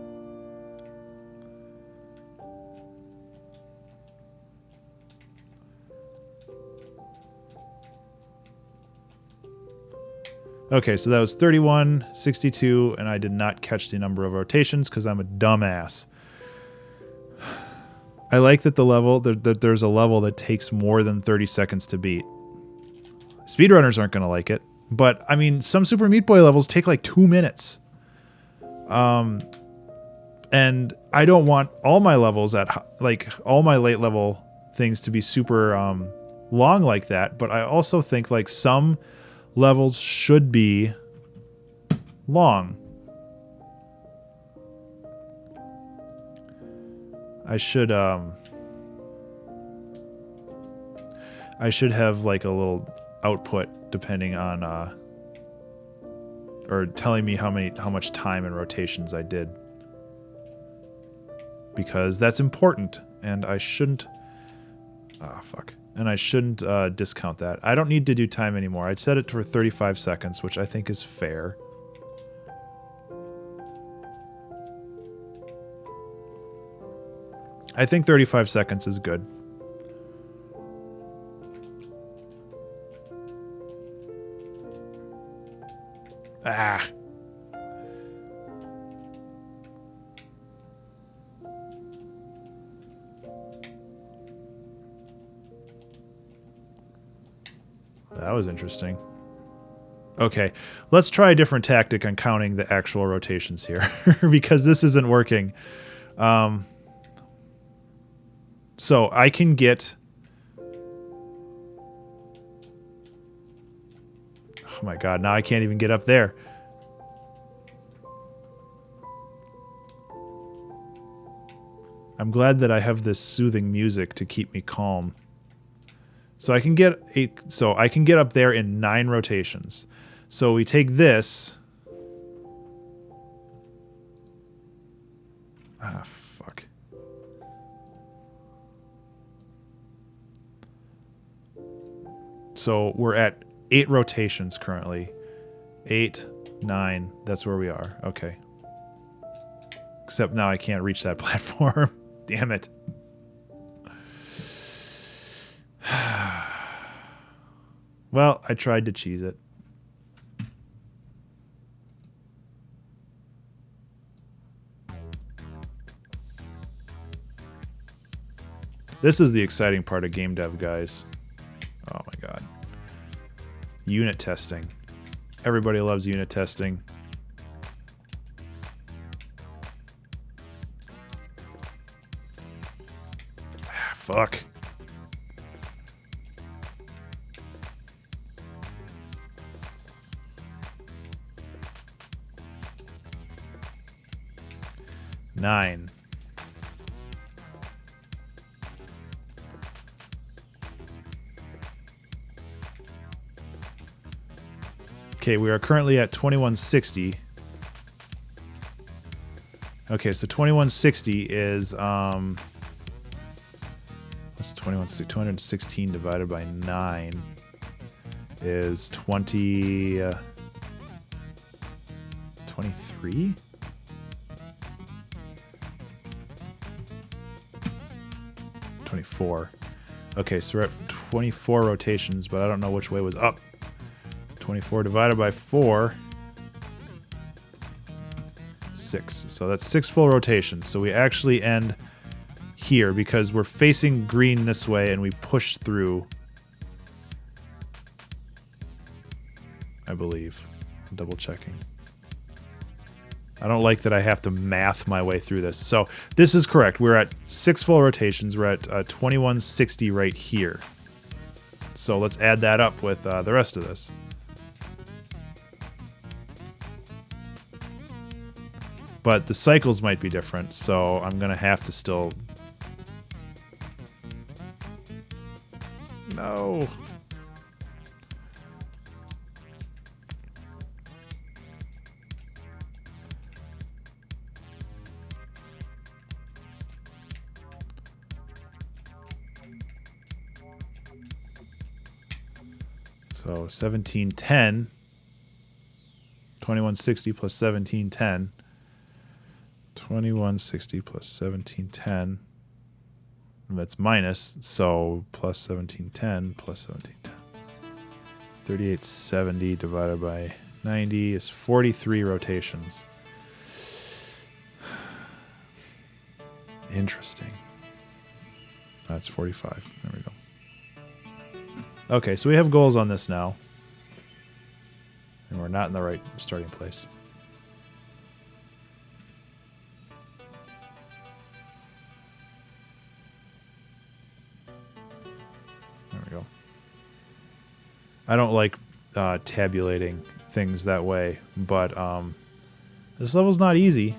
Okay, so that was 31, 62, and I did not catch the number of rotations because I'm a dumbass. I like that there's a level that takes more than 30 seconds to beat. Speedrunners aren't going to like it, but I mean, some Super Meat Boy levels take like 2 minutes. And I don't want all my levels all my late level things to be super long like that, but I also think like some levels should be long. I should have like a little output depending on or telling me how much time and rotations I did, because that's important and I shouldn't discount that. I don't need to do time anymore. I'd set it for 35 seconds, which I think is fair. I think 35 seconds is good. Ah. That was interesting. Okay, let's try a different tactic on counting the actual rotations here because this isn't working. So I can get... Oh my god, now I can't even get up there. I'm glad that I have this soothing music to keep me calm. So I can get up there in 9 rotations. So we take this. Ah, fuck. So we're at 8 rotations currently. 8, 9, that's where we are. Okay. Except now I can't reach that platform. Damn it. Well, I tried to cheese it. This is the exciting part of game dev, guys. Oh my god. Unit testing. Everybody loves unit testing. Ah, fuck. Nine. Okay, we are currently at 2160. Okay, so 2160 is what's 216 divided by 9 is 23? 24. Okay, so we're at 24 rotations, but I don't know which way was up. 24 divided by 4. 6. So that's 6 full rotations. So we actually end here because we're facing green this way and we push through. I believe. I'm double checking. I don't like that I have to math my way through this. So this is correct. We're at 6 full rotations. We're at 2160 right here. So let's add that up with the rest of this. But the cycles might be different, so I'm going to have to still... No. So 1710. 2160 plus 1710. 2160 plus 1710. That's minus, so plus 1710 plus 1710. 3870 divided by 90 is 43 rotations. Interesting. That's 45. There we go. Okay, so we have goals on this now. And we're not in the right starting place. There we go. I don't like tabulating things that way, but this level's not easy,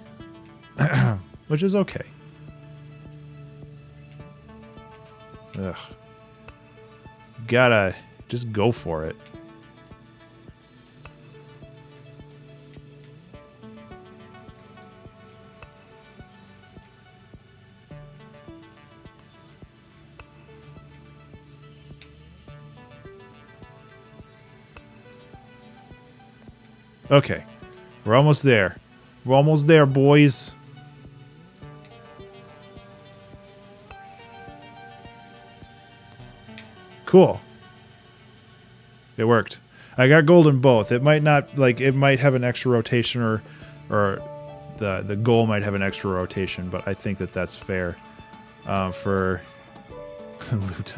which is okay. Ugh. Gotta just go for it. Okay, we're almost there. We're almost there, boys. Cool. It worked. I got gold in both. It might not, like, it might have an extra rotation, or the goal might have an extra rotation, but I think that that's fair. For loot.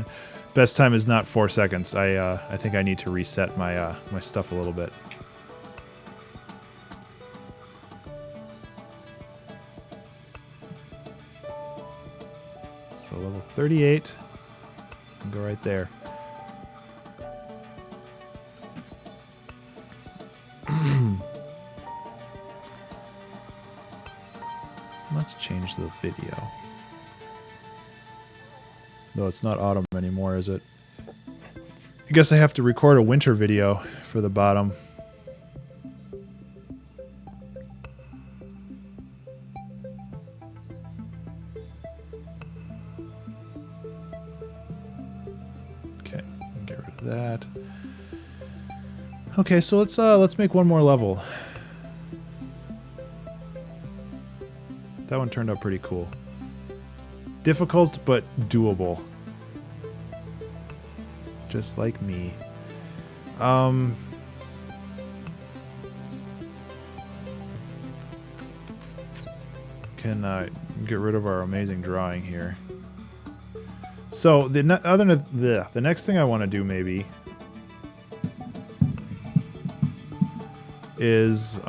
Best time is not 4 seconds. I think I need to reset my my stuff a little bit. So level 38. Go right there. Let's change the video. Though it's not autumn anymore, is it? I guess I have to record a winter video for the bottom. Okay, get rid of that. Okay, so let's make one more level. That one turned out pretty cool. Difficult, but doable. Just like me. Can get rid of our amazing drawing here. So the next thing I want to do maybe is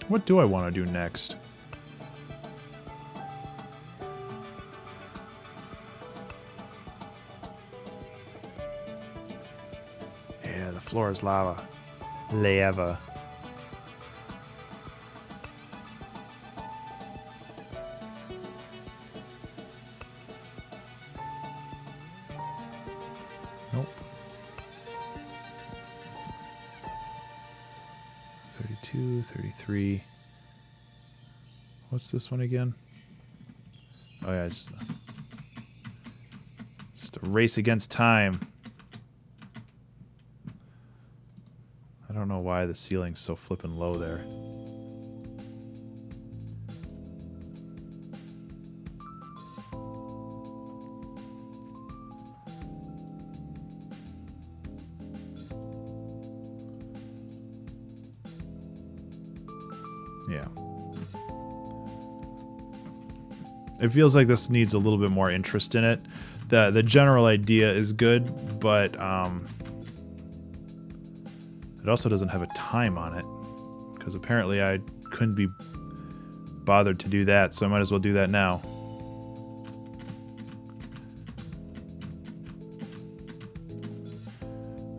what do I want to do next? Yeah, the floor is lava. Lava. Nope. 32, 33. What's this one again? Oh yeah, just a race against time. I don't know why the ceiling's so flippin' low there. Yeah. It feels like this needs a little bit more interest in it. The general idea is good, but it also doesn't have a time on it, because apparently I couldn't be bothered to do that, so I might as well do that now.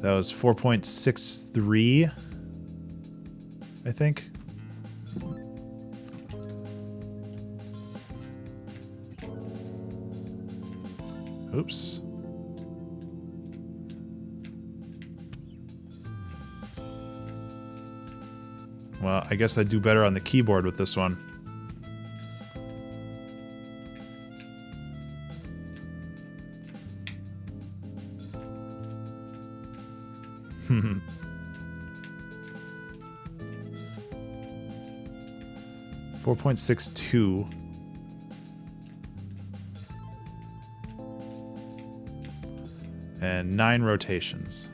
That was 4.63, I think. Oops. Well, I guess I'd do better on the keyboard with this one. 4.62. And 9 rotations.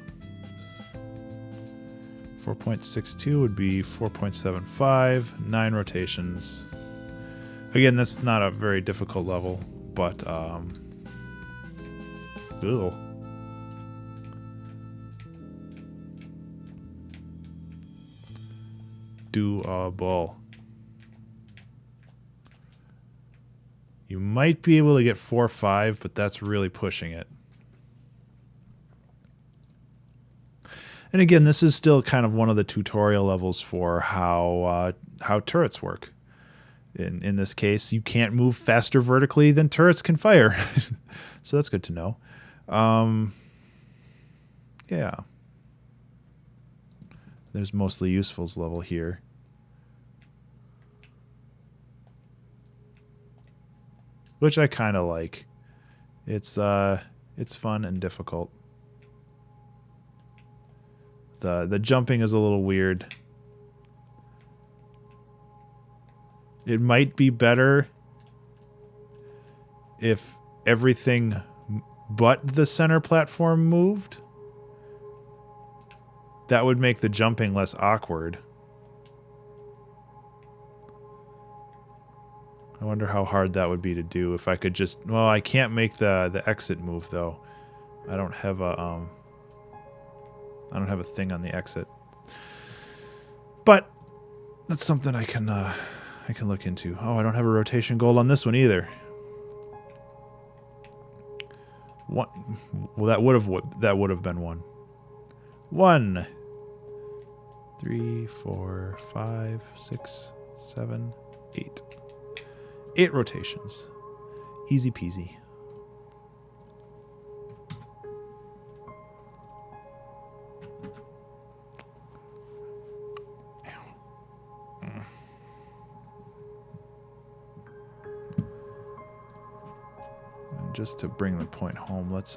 4.62 would be 4.75, 9 rotations. Again, that's not a very difficult level, but ew. Doable. You might be able to get 4 or 5, but that's really pushing it. And again, this is still kind of one of the tutorial levels for how turrets work. In this case, you can't move faster vertically than turrets can fire. So that's good to know. Yeah. There's mostly usefuls level here. Which I kind of like. It's fun and difficult. The jumping is a little weird. It might be better if everything but the center platform moved. That would make the jumping less awkward. I wonder how hard that would be to do if I could just... Well, I can't make the exit move, though. I don't have a thing on the exit. But that's something I can look into. Oh, I don't have a rotation gold on this one either. What? Well, that would have been one. 1, 3, 4, 5, 6, 7, 8. 8 rotations. Easy peasy. Just to bring the point home, let's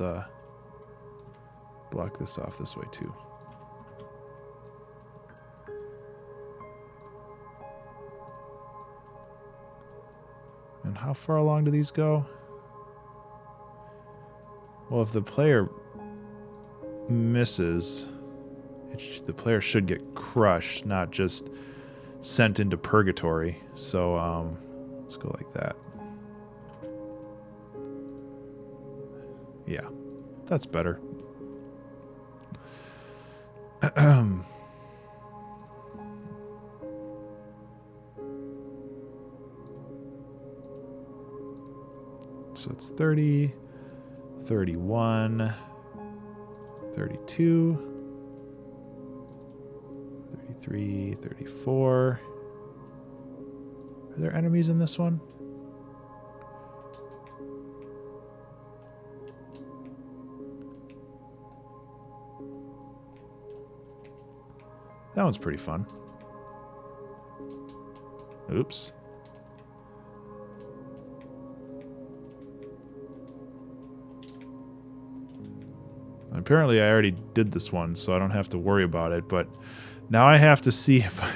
block this off this way too. And how far along do these go? Well, if the player misses, the player should get crushed, not just sent into purgatory. So let's go like that. Yeah, that's better. So it's 30, 31, 32, 33, 34. Are there enemies in this one? That one's pretty fun. Oops. Apparently I already did this one, so I don't have to worry about it, but now I have to see if I...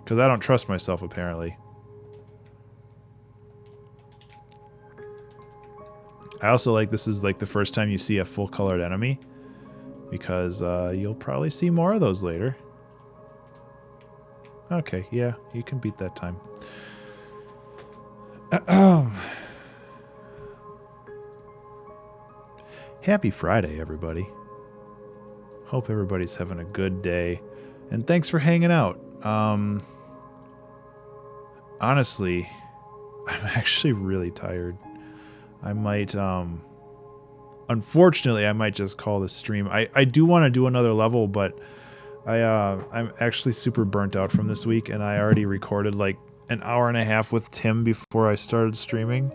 Because I don't trust myself, apparently. I also like this is like the first time you see a full-colored enemy, because you'll probably see more of those later. Okay, yeah, you can beat that time. Happy Friday, everybody. Hope everybody's having a good day. And thanks for hanging out. Honestly, I'm actually really tired. I might, unfortunately, I might just call this stream. I do want to do another level, but I'm actually super burnt out from this week, and I already recorded like an hour and a half with Tim before I started streaming.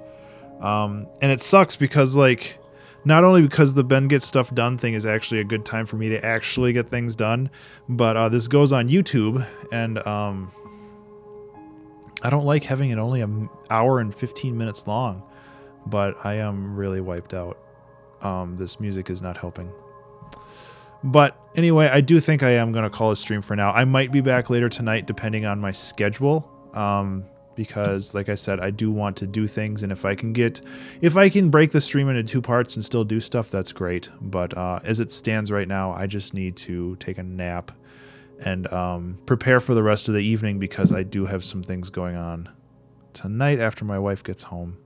And it sucks because like, not only because the Ben Get Stuff Done thing is actually a good time for me to actually get things done, but this goes on YouTube, and I don't like having it only an hour and 15 minutes long, but I am really wiped out. This music is not helping. But anyway, I do think I am going to call a stream for now. I might be back later tonight depending on my schedule. Because like I said, I do want to do things, and if I can break the stream into 2 parts and still do stuff, that's great. But as it stands right now, I just need to take a nap and prepare for the rest of the evening, because I do have some things going on tonight after my wife gets home.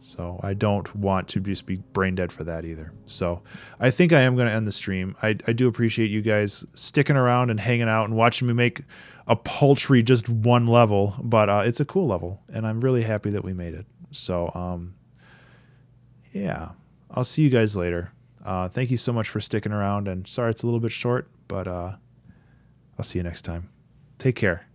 So I don't want to just be brain dead for that either. So I think I am going to end the stream. I do appreciate you guys sticking around and hanging out and watching me make a paltry just 1 level, but it's a cool level, and I'm really happy that we made it. So yeah, I'll see you guys later. Thank you so much for sticking around, and sorry it's a little bit short, but I'll see you next time. Take care.